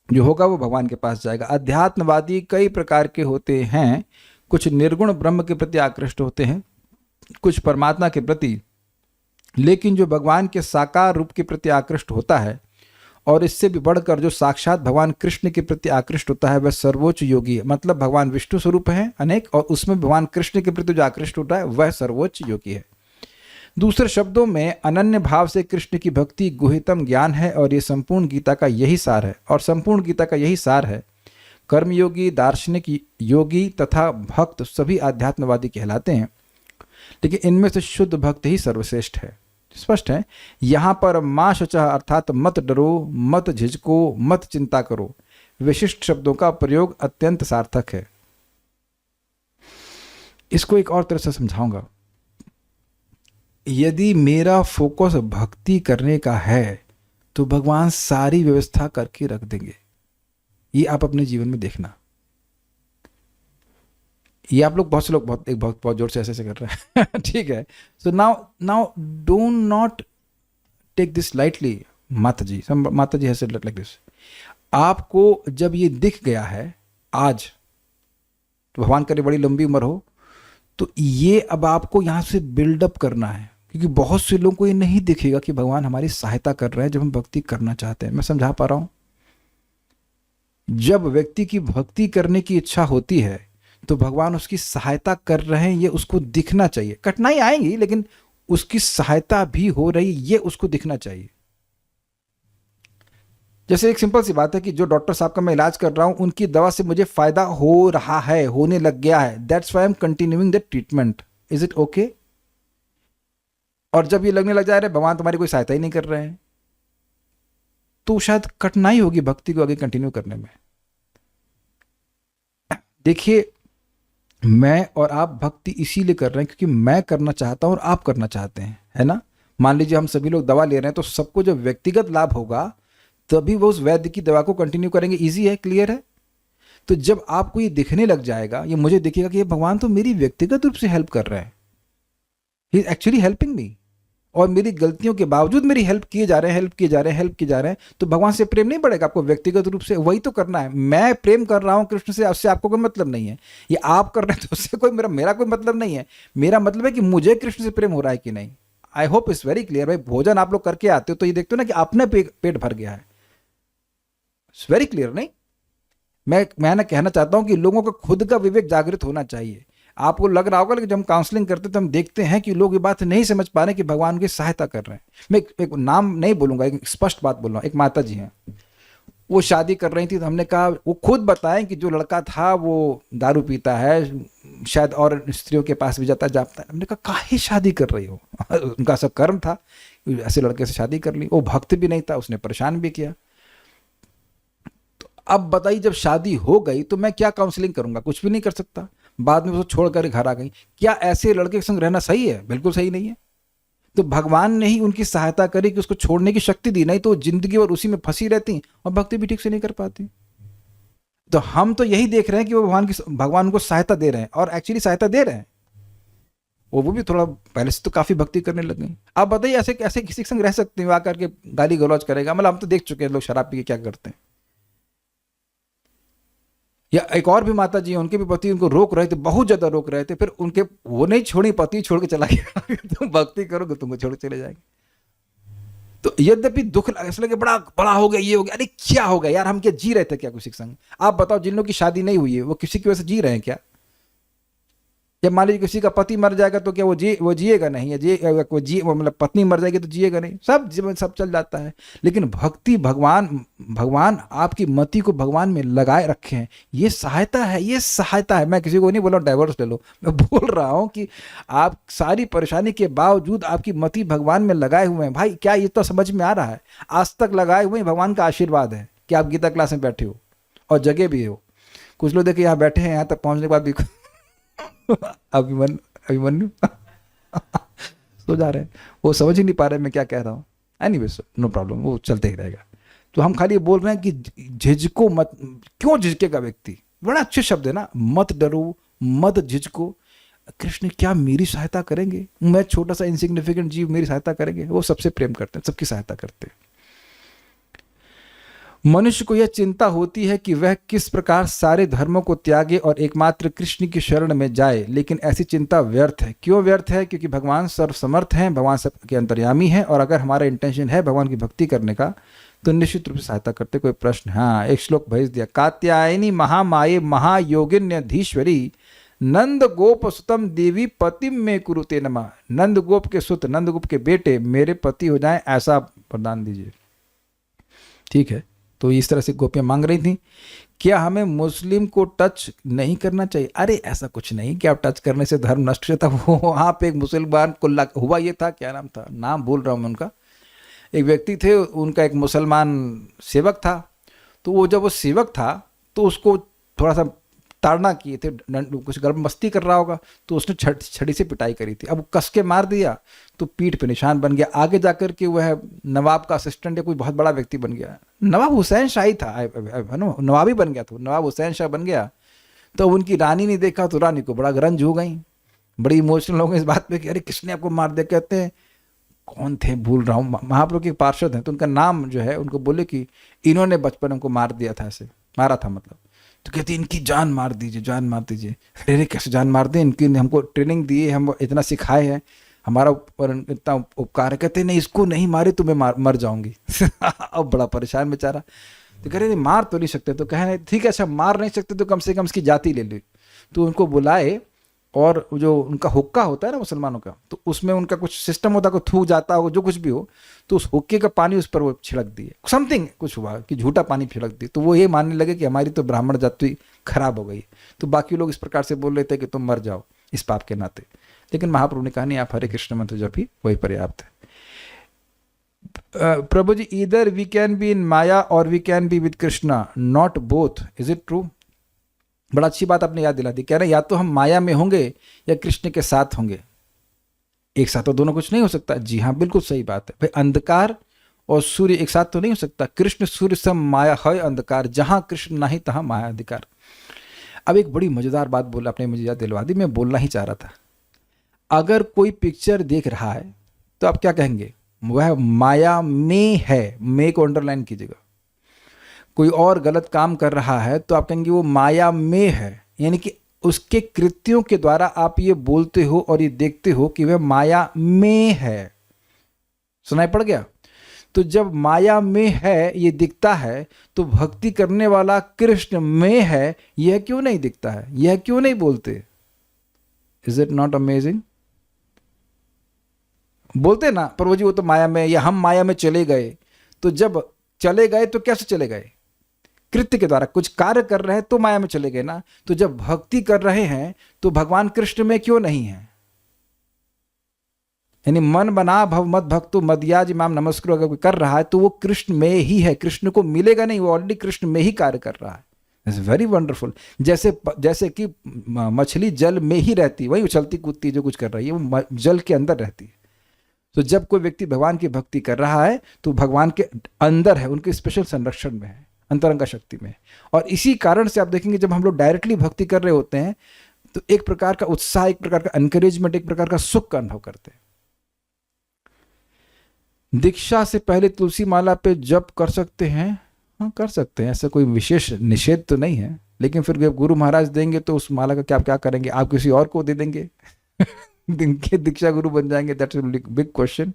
जो होगा वो भगवान के पास जाएगा। अध्यात्मवादी कई प्रकार के होते हैं। कुछ निर्गुण ब्रह्म के प्रति आकृष्ट होते हैं, कुछ परमात्मा के प्रति। लेकिन जो भगवान के साकार रूप के प्रति आकृष्ट होता है और इससे भी बढ़कर जो साक्षात भगवान कृष्ण के प्रति आकृष्ट होता है वह सर्वोच्च योगी है। मतलब भगवान विष्णु स्वरूप है अनेक, और उसमें भगवान कृष्ण के प्रति जो आकृष्ट होता है वह सर्वोच्च योगी है। दूसरे शब्दों में अनन्य भाव से कृष्ण की भक्ति गुहितम ज्ञान है और ये संपूर्ण गीता का यही सार है। और संपूर्ण गीता का यही सार है। कर्मयोगी, दार्शनिक योगी तथा भक्त सभी आध्यात्मवादी कहलाते हैं, लेकिन इनमें से शुद्ध भक्त ही सर्वश्रेष्ठ है। स्पष्ट है। यहां पर मां शचः अर्थात मत डरो, मत झिझको, मत चिंता करो विशिष्ट शब्दों का प्रयोग अत्यंत सार्थक है। इसको एक और तरह से समझाऊंगा। यदि मेरा फोकस भक्ति करने का है तो भगवान सारी व्यवस्था करके रख देंगे। ये आप अपने जीवन में देखना। ये आप लोग बहुत से लोग बहुत जोर से ऐसे कर रहे हैं। ठीक है। So now don't not take this lightly. माता जी हैज सेड लाइक दिस। आपको जब ये दिख गया है आज, तो भगवान करे बड़ी लंबी उम्र हो, तो ये अब आपको यहाँ से बिल्डअप करना है, क्योंकि बहुत से लोगों को ये नहीं दिखेगा कि भगवान हमारी सहायता कर रहे हैं जब हम भक्ति करना चाहते हैं। मैं समझा पा रहा हूँ? जब व्यक्ति की भक्ति करने की इच्छा होती है तो भगवान उसकी सहायता कर रहे हैं ये उसको दिखना चाहिए। कठिनाई आएंगी लेकिन उसकी सहायता भी हो रही ये उसको दिखना चाहिए। जैसे एक सिंपल सी बात है कि जो डॉक्टर साहब का मैं इलाज कर रहा हूं उनकी दवा से मुझे फायदा हो रहा है, होने लग गया है, that's why I am continuing the treatment. Is it okay? और जब ये लगने लग जाए भगवान तुम्हारी कोई सहायता ही नहीं कर रहे हैं, तो शायद कठिनाई होगी भक्ति को आगे कंटिन्यू करने में। देखिए, मैं और आप भक्ति इसीलिए कर रहे हैं क्योंकि मैं करना चाहता हूं और आप करना चाहते हैं, है ना? मान लीजिए हम सभी लोग दवा ले रहे हैं तो सबको जब व्यक्तिगत लाभ होगा तभी वो उस वैद्य की दवा को कंटिन्यू करेंगे। इजी है, क्लियर है? तो जब आपको ये दिखने लग जाएगा, ये मुझे दिखेगा कि ये भगवान तो मेरी व्यक्तिगत रूप से हेल्प कर रहे हैं, he is actually helping me, और मेरी गलतियों के बावजूद मेरी हेल्प किए जा रहे हैं, हेल्प किए जा रहे हैं, हेल्प किए जा रहे हैं, तो भगवान से प्रेम नहीं बढ़ेगा? आपको व्यक्तिगत रूप से वही तो करना है। मैं प्रेम कर रहा हूं कृष्ण से, उससे आपको कोई मतलब नहीं है। ये आप कर रहे हैं तो उससे कोई मेरा कोई मतलब नहीं है। मेरा मतलब है कि मुझे कृष्ण से प्रेम हो रहा है कि नहीं। I hope it's very clear. भाई भोजन आप लोग करके आते हो तो ये देखते हो ना कि आपने पेट भर गया है। इट्स वेरी क्लियर नहीं? मैं ना कहना चाहता हूं कि लोगों का खुद का विवेक जागृत होना चाहिए। आपको लग रहा होगा लेकिन जब हम काउंसलिंग करते तो हम देखते हैं कि लोग ये बात नहीं समझ पा रहे कि भगवान की सहायता कर रहे हैं। मैं एक नाम नहीं बोलूंगा, एक स्पष्ट बात बोल रहा हूँ। एक माता जी हैं, वो शादी कर रही थी तो हमने कहा, वो खुद बताएं कि जो लड़का था वो दारू पीता है, शायद और स्त्रियों के पास भी जाता है। हमने कहा काहे शादी कर रही हो? उनका सब कर्म था, ऐसे लड़के से शादी कर ली। वो भक्त भी नहीं था, उसने परेशान भी किया। अब बताइए, जब शादी हो गई तो मैं क्या काउंसलिंग करूंगा? कुछ भी नहीं कर सकता। बाद में उसको छोड़कर घर आ गई। क्या ऐसे लड़के के संग रहना सही है? बिल्कुल सही नहीं है। तो भगवान ने ही उनकी सहायता करी कि उसको छोड़ने की शक्ति दी, नहीं तो जिंदगी भर उसी में फंसी रहती और भक्ति भी ठीक से नहीं कर पाती। तो हम तो यही देख रहे हैं कि वो भगवान उनको सहायता दे रहे हैं, और एक्चुअली सहायता दे रहे हैं। वो भी थोड़ा पहले से तो काफी भक्ति करने लग गई। आप बताइए, ऐसे कैसे किसी के संग रह सकते हैं? आकर के गाली गलौज करेगा। मतलब हम तो देख चुके हैं लोग शराब पी के क्या करते हैं। या एक और भी माता जी, उनके भी पति उनको रोक रहे थे, बहुत ज्यादा रोक रहे थे, फिर उनके वो नहीं छोड़ी, पति छोड़ के चला गया। तुम भक्ति करोगे तुमको छोड़ के चले जाएंगे। तो यद्यपि दुख ऐसा लगे बड़ा बड़ा हो गया, ये हो गया, अरे क्या हो गया यार, हम क्या जी रहे थे क्या किसी के संग? आप बताओ, जिन लोगों की शादी नहीं हुई है वो किसी की वजह से जी रहे हैं क्या? या मान लीजिए किसी का पति मर जाएगा तो क्या वो जिएगा नहीं? या मतलब पत्नी मर जाएगी तो जिएगा नहीं? सब जीवन सब चल जाता है। लेकिन भक्ति, भगवान आपकी मति को भगवान में लगाए रखे हैं। ये सहायता है, ये सहायता है। मैं किसी को नहीं बोल रहा हूँ डाइवोर्स ले लो, मैं बोल रहा हूँ कि आप सारी परेशानी के बावजूद आपकी मति भगवान में लगाए हुए हैं। भाई क्या ये तो समझ में आ रहा है? आज तक लगाए हुए भगवान का आशीर्वाद है कि आप गीता क्लास में बैठे हो और जगह भी हो। कुछ लोग देखिए यहाँ बैठे हैं, यहाँ तक पहुँचने के बाद भी अभिमन्यु सो जा रहे हैं, वो समझ ही नहीं पा रहे मैं क्या कह रहा हूँ। एनीवेज नो प्रॉब्लम, वो चलते ही रहेगा। तो हम खाली बोल रहे हैं कि झिझको मत। क्यों झिझकेगा व्यक्ति? बड़ा अच्छे शब्द है ना, मत डरो, मत झिझको। कृष्ण क्या मेरी सहायता करेंगे? मैं छोटा सा इनसिग्निफिकेंट जीव, मेरी सहायता करेंगे? वो सबसे प्रेम करते हैं, सबकी सहायता करते हैं। मनुष्य को यह चिंता होती है कि वह किस प्रकार सारे धर्मों को त्यागे और एकमात्र कृष्ण की शरण में जाए, लेकिन ऐसी चिंता व्यर्थ है। क्यों व्यर्थ है? क्योंकि भगवान सर्वसमर्थ हैं, भगवान सबके अंतर्यामी हैं, और अगर हमारा इंटेंशन है भगवान की भक्ति करने का तो निश्चित रूप से सहायता करते। कोई प्रश्न? हाँ, एक श्लोक भेज दिया। कात्यायनी महामाये महायोगिन्यधीश्वरी नंद गोप सुतम देवी पतिम में कुरुते नमः। नंद गोप के सुत, नंद गोप के बेटे मेरे पति हो जाएं, ऐसा वरदान दीजिए। ठीक है, तो इस तरह से गोपियां मांग रही थी। क्या हमें मुस्लिम को टच नहीं करना चाहिए? अरे ऐसा कुछ नहीं कि आप टच करने से धर्म नष्ट होता। वो वहाँ पे एक मुसलमान को हुआ, ये था, क्या नाम था, नाम भूल रहा हूँ मैं उनका। एक व्यक्ति थे, उनका एक मुसलमान सेवक था। तो वो जब वो सेवक था तो उसको थोड़ा सा ताड़ना किए थे, कुछ गड़बड़ मस्ती कर रहा होगा, तो उसने छड़ी से पिटाई करी थी। अब कस के मार दिया तो पीठ पे निशान बन गया। आगे जाकर के वह नवाब का असिस्टेंट या कोई बहुत बड़ा व्यक्ति बन गया। नवाब हुसैन शाही था, नवाबी बन गया था, नवाब हुसैन शाह बन गया। तो उनकी रानी ने देखा तो रानी को बड़ा रंज हो गई, बड़ी इमोशनल हो गई इस बात पे कि अरे किसने आपको मार दिया। कहते हैं कौन थे भूल रहा हूँ, महाप्रभु के पार्षद हैं, तो उनका नाम जो है, उनको बोले कि इन्होंने बचपन हमको मार दिया था, ऐसे मारा था मतलब। तो कहते इनकी जान मार दीजिए, जान मार दीजिए। अरे कैसे जान मार दें, इनकी हमको ट्रेनिंग दी है, हम इतना सिखाए हैं, हमारा ऊपर इतना उपकार है। कहते नहीं इसको नहीं मारे तो मैं मर जाऊंगी। अब बड़ा परेशान बेचारा। तो कह रहे नहीं मार तो नहीं सकते, तो कह रहे ठीक है अच्छा मार नहीं सकते तो कम से कम उसकी जाति ले ली। तो उनको बुलाए और जो उनका हुक्का होता है ना मुसलमानों का, तो उसमें उनका कुछ सिस्टम होता है, कोई थूक जाता हो जो कुछ भी हो, तो उस हुक्के का पानी उस पर वो छिड़क दिए, समथिंग कुछ हुआ कि झूठा पानी छिड़क दिए। तो वो ये मानने लगे कि हमारी तो ब्राह्मण जाति खराब हो गई। तो बाकी लोग इस प्रकार से बोल रहे थे कि तुम मर जाओ इस पाप के नाते। लेकिन महाप्रभु ने कहा नहीं, आप हरे कृष्ण मंत्र जप ही वही पर्याप्त है। प्रभु जी, either we can be in Maya और we can be with Krishna, not both, is it true? बड़ा अच्छी बात आपने याद दिला दी। कह रहे या तो हम माया में होंगे या कृष्ण के साथ होंगे, एक साथ तो दोनों कुछ नहीं हो सकता। जी हाँ, बिल्कुल सही बात है भाई। अंधकार और सूर्य एक साथ तो नहीं हो सकता। कृष्ण सूर्य सम माया है अंधकार, जहां कृष्ण नहीं तहां माया अंधकार। अब एक बड़ी मजेदार बात बोला आपने, मुझे याद दिलवा दी, मैं बोलना ही चाह रहा था। अगर कोई पिक्चर देख रहा है तो आप क्या कहेंगे? वह माया में है, में को अंडरलाइन कीजिएगा। कोई और गलत काम कर रहा है तो आप कहेंगे वो माया में है, यानी कि उसके कृत्यों के द्वारा आप ये बोलते हो और ये देखते हो कि वह माया में है। सुनाई पड़ गया? तो जब माया में है ये दिखता है, तो भक्ति करने वाला कृष्ण में है, यह क्यों नहीं दिखता है, यह क्यों नहीं बोलते? Is it not amazing? बोलते ना प्रभु जी वो तो माया में, या हम माया में चले गए। तो जब चले गए तो कैसे चले गए? कृत्य के द्वारा, कुछ कार्य कर रहे हैं तो माया में चले गए ना। तो जब भक्ति कर रहे हैं तो भगवान कृष्ण में क्यों नहीं है? यानी मन बना भव मत भक्तु मदयाज इमाम नमस्कार अगर कोई कर रहा है तो वो कृष्ण में ही है, कृष्ण को मिलेगा नहीं, वो ऑलरेडी कृष्ण में ही कार्य कर रहा है। It's very wonderful. जैसे कि मछली जल में ही रहती, वही उछलती कूदती जो कुछ कर रही है वो जल के अंदर रहती है। तो जब कोई व्यक्ति भगवान की भक्ति कर रहा है तो भगवान के अंदर है, उनके स्पेशल संरक्षण में है, अंतरंगा शक्ति में। और इसी कारण से आप देखेंगे जब हम लोग डायरेक्टली भक्ति कर रहे होते हैं तो एक प्रकार का उत्साह, एक प्रकार का एनकरेजमेंट, एक प्रकार का सुख का अनुभव करते हैं। दीक्षा से पहले तुलसी माला पे जप कर सकते हैं? हाँ कर सकते हैं, ऐसा कोई विशेष निषेध तो नहीं है। लेकिन फिर जब गुरु महाराज देंगे तो उस माला का क्या क्या करेंगे? आप किसी और को दे देंगे? जिनके दीक्षा गुरु बन जाएंगे? That's big question.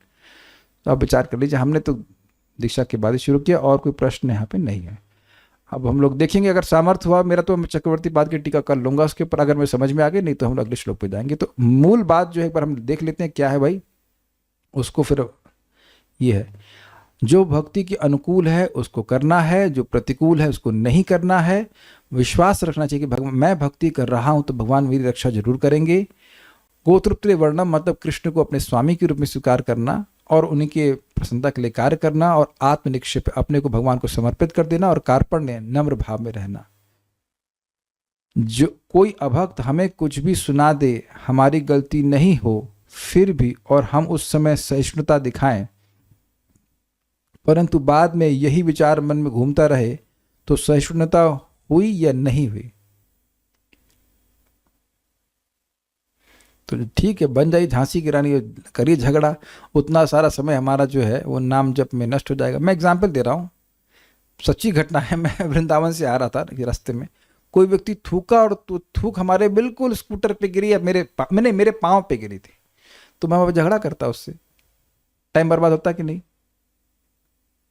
तो आप विचार कर लीजिए। हमने तो दीक्षा के बाद ही शुरू किया और कोई प्रश्न यहाँ पे नहीं है। अब हम लोग देखेंगे, अगर सामर्थ्य हुआ मेरा तो मैं चक्रवर्ती पाद की टीका कर लूंगा उसके ऊपर, अगर मैं समझ में आ गई, नहीं तो हम लोग अगले श्लोक पे जाएंगे। तो मूल बात जो है एक बार हम देख लेते हैं क्या है भाई, उसको फिर ये है जो भक्ति के अनुकूल है उसको करना है, जो प्रतिकूल है उसको नहीं करना है। विश्वास रखना चाहिए कि मैं भक्ति कर रहा हूं तो भगवान मेरी रक्षा जरूर करेंगे। गोत्रप्रिय वर्णम मतलब कृष्ण को अपने स्वामी के रूप में स्वीकार करना और उन्हीं के प्रसन्नता के लिए कार्य करना, और आत्मनिक्षेप अपने को भगवान को समर्पित कर देना, और कार्पण्य नम्र भाव में रहना। जो कोई अभक्त हमें कुछ भी सुना दे, हमारी गलती नहीं हो फिर भी, और हम उस समय सहिष्णुता दिखाएं, परंतु बाद में यही विचार मन में घूमता रहे तो सहिष्णुता हुई या नहीं हुई? तो ठीक है बन जाइए झांसी की रानी, करिए झगड़ा, उतना सारा समय हमारा जो है वो नाम जप में नष्ट हो जाएगा। मैं एग्जाम्पल दे रहा हूँ, सच्ची घटना है। मैं वृंदावन से आ रहा था कि रास्ते में कोई व्यक्ति थूका, और थूक हमारे बिल्कुल स्कूटर पे गिरी, या मेरे पाँव पे गिरी थी। तो मैं वहाँ झगड़ा करता, उससे टाइम बर्बाद होता कि नहीं?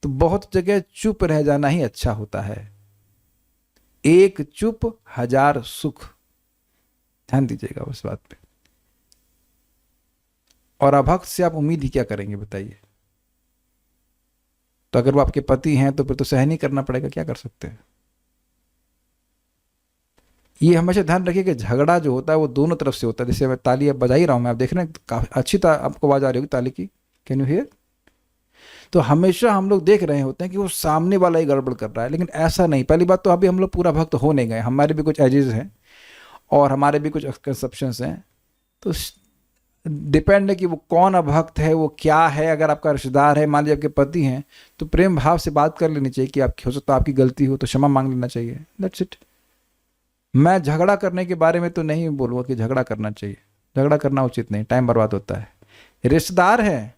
तो बहुत जगह चुप रह जाना ही अच्छा होता है। एक चुप हजार सुख, ध्यान दीजिएगा उस बात पे। और अभक्त से आप उम्मीद ही क्या करेंगे बताइए? तो अगर वो आपके पति हैं तो फिर तो सहन ही करना पड़ेगा, क्या कर सकते हैं? ये हमेशा ध्यान रखिए कि झगड़ा जो होता है वो दोनों तरफ से होता है। जैसे मैं ताली अब बजा ही रहा हूं, मैं आप देख रहे हैं काफी अच्छी आपको आवाज आ रही होगी ताली की, कैन यू हियर? तो हमेशा हम लोग देख रहे होते हैं कि वो सामने वाला ही गड़बड़ कर रहा है, लेकिन ऐसा नहीं। पहली बात तो अभी हम लोग पूरा भक्त हो नहीं गए, हमारे भी कुछ एजेस हैं और हमारे भी कुछ कंसेप्शंस हैं। तो डिपेंड है कि वो कौन अभक्त है, वो क्या है। अगर आपका रिश्तेदार है, मान लीजिए आपके पति हैं, तो प्रेम भाव से बात कर लेनी चाहिए कि आप हो सकता आपकी गलती हो तो क्षमा मांग लेना चाहिए, दैट्स इट। मैं झगड़ा करने के बारे में तो नहीं बोलूँगा कि झगड़ा करना चाहिए, झगड़ा करना उचित नहीं, टाइम बर्बाद होता है। रिश्तेदार है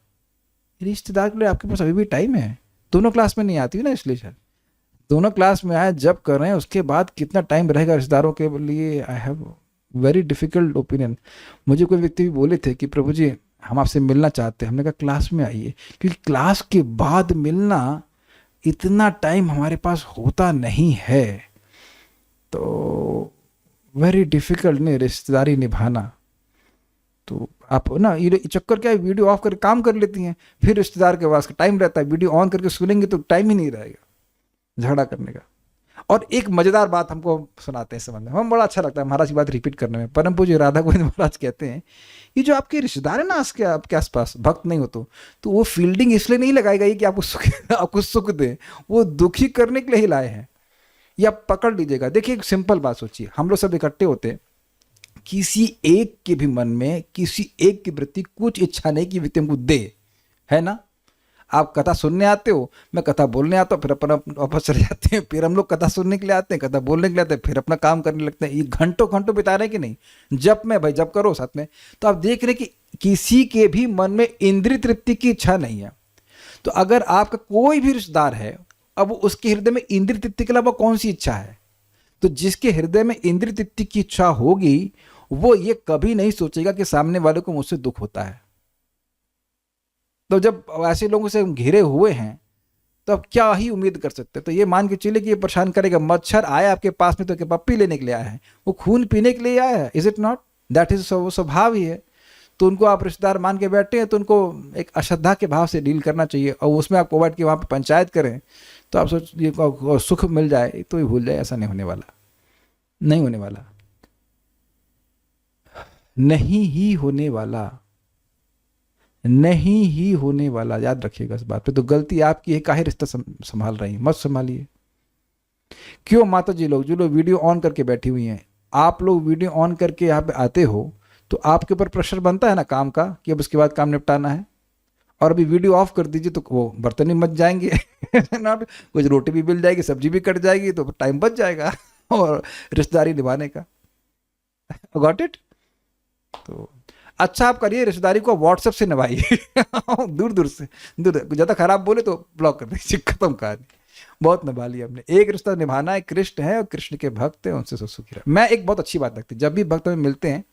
रिश्तेदार के लिए आपके पास अभी भी टाइम है। दोनों क्लास में नहीं आती ना, इसलिए शायद दोनों क्लास में आए जब कर रहे हैं, उसके बाद कितना टाइम रहेगा रिश्तेदारों के लिए। I have very difficult opinion. मुझे कोई व्यक्ति भी बोले थे कि प्रभु जी हम आपसे मिलना चाहते हैं। हमने कहा क्लास में आइए, क्योंकि क्लास के बाद मिलना इतना टाइम हमारे पास होता नहीं है। तो वेरी डिफिकल्ट नहीं रिश्तेदारी निभाना। तो आप ना ये चक्कर क्या है, वीडियो ऑफ करके काम कर लेती हैं, फिर रिश्तेदार के पास टाइम रहता है, वीडियो ऑन करके सुनेंगे तो टाइम ही नहीं रहेगा झगड़ा करने का। और एक मजेदार बात हमको सुनाते हैं इस संबंध में, हमें बड़ा अच्छा लगता है महाराज की बात रिपीट करने में। परम पूज्य राधा गोविंद महाराज कहते हैं, ये जो आपके रिश्तेदार है ना आपके आसपास, भक्त नहीं हो तो वो फील्डिंग इसलिए नहीं लगाएगा ये कि आपको सुख दे, वो दुखी करने के लिए ही लाए हैं। या पकड़ लीजिएगा, देखिए एक सिंपल बात सोचिए, हम लोग सब इकट्ठे होते हैं, किसी एक के भी मन में किसी एक के प्रति कुछ इच्छा नहीं कि व्यक्ति हमको दे, है ना। आप कथा सुनने आते हो, मैं कथा बोलने आता हूँ, फिर अपना वापस चले जाते हैं, फिर हम लोग कथा सुनने के लिए आते हैं, कथा बोलने के लिए आते हैं, फिर अपना काम करने लगते हैं। ये घंटों घंटों बिता रहे हैं कि नहीं, जब में भाई जब करो साथ में। तो आप देख रहे हैं कि किसी के भी मन में इंद्रिय तृप्ति की इच्छा नहीं है। तो अगर आपका कोई भी रिश्तेदार है, अब उसके हृदय में इंद्रिय तृप्ति के अलावा कौन सी इच्छा है। तो जिसके हृदय में इंद्रिय तृप्ति की इच्छा होगी, वो ये कभी नहीं सोचेगा कि सामने वाले को मुझसे दुख होता है। तो जब ऐसे लोगों से हम घिरे हुए हैं, तो अब क्या ही उम्मीद कर सकते हैं। तो ये मान के चलिए कि ये परेशान करेगा। मच्छर आया आपके पास में तो क्या पप्पी लेने के लिए आया है, वो खून पीने के लिए आया है, is it not. That is स्वभाव ही है। तो उनको आप रिश्तेदार मान के बैठे हैं, तो उनको एक अश्रद्धा के भाव से डील करना चाहिए। और उसमें आप बैठ के वहाँ पर पंचायत करें, तो आप सोचिए सुख मिल जाए तो ही भूल जाए, ऐसा नहीं होने वाला, नहीं होने वाला, नहीं ही होने वाला, नहीं ही होने वाला। याद रखिएगा इस बात पे। तो गलती आपकी है, काहे रिश्ता संभाल रही, मत संभालिए। क्यों माता जी लोग जो लोग वीडियो ऑन करके बैठी हुई हैं, आप लोग वीडियो ऑन करके यहाँ पे आते हो तो आपके ऊपर प्रेशर बनता है ना काम का, कि अब उसके बाद काम निपटाना है। और अभी वीडियो ऑफ कर दीजिए तो वो बर्तन ही मच जाएंगे ना, कुछ रोटी भी मिल जाएगी, सब्जी भी कट जाएगी, तो टाइम बच जाएगा और रिश्तेदारी निभाने का। Got it. तो अच्छा आप करिए, रिश्तेदारी को व्हाट्सएप से निभाइए दूर दूर से, दूर ज़्यादा खराब बोले तो ब्लॉक कर दीजिए, खत्म कहानी। बहुत निभा लिया हमने। एक रिश्ता निभाना है, कृष्ण है और कृष्ण के भक्त हैं, उनसे सुखी रहे। मैं एक बहुत अच्छी बात लगती है, जब भी भक्त में मिलते हैं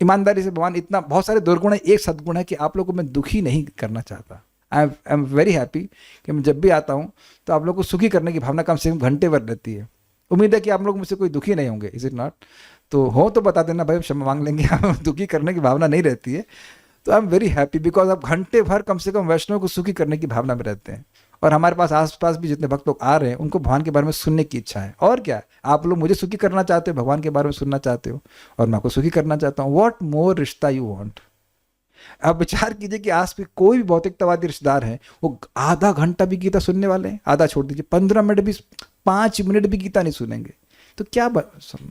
ईमानदारी से, भगवान इतना बहुत सारे दुर्गुण है, एक सद्गुण है कि आप लोगों को मैं दुखी नहीं करना चाहता। आई एम वेरी हैप्पी कि मैं जब भी आता हूँ तो आप लोग को सुखी करने की भावना कम से कम घंटे भर रहती है। उम्मीद है कि आप लोग मुझसे कोई दुखी नहीं होंगे, इज इट नॉट। तो हो तो बता देना भाई, क्षमा मांग लेंगे, दुखी करने की भावना नहीं रहती है। तो I am very happy because आप घंटे भर कम से कम वैष्णव को सुखी करने की भावना में रहते हैं। और हमारे पास आसपास भी जितने भक्त लोग आ रहे हैं, उनको भगवान के बारे में सुनने की इच्छा है। और क्या, आप लोग मुझे सुखी करना चाहते हो, भगवान के बारे में सुनना चाहते हो, और मैं आपको सुखी करना चाहता हूँ। व्हाट मोर रिश्ता यू वांट। आप विचार कीजिए कि आस पे कोई भी भौतिकतावादी रिश्तेदार है, वो आधा घंटा भी गीता सुनने वाले हैं, आधा छोड़ दीजिए 15 मिनट भी, 5 मिनट भी गीता नहीं सुनेंगे, तो क्या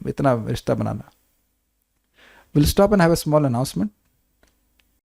इतना रिश्ता बनाना। We'll stop and have a small announcement.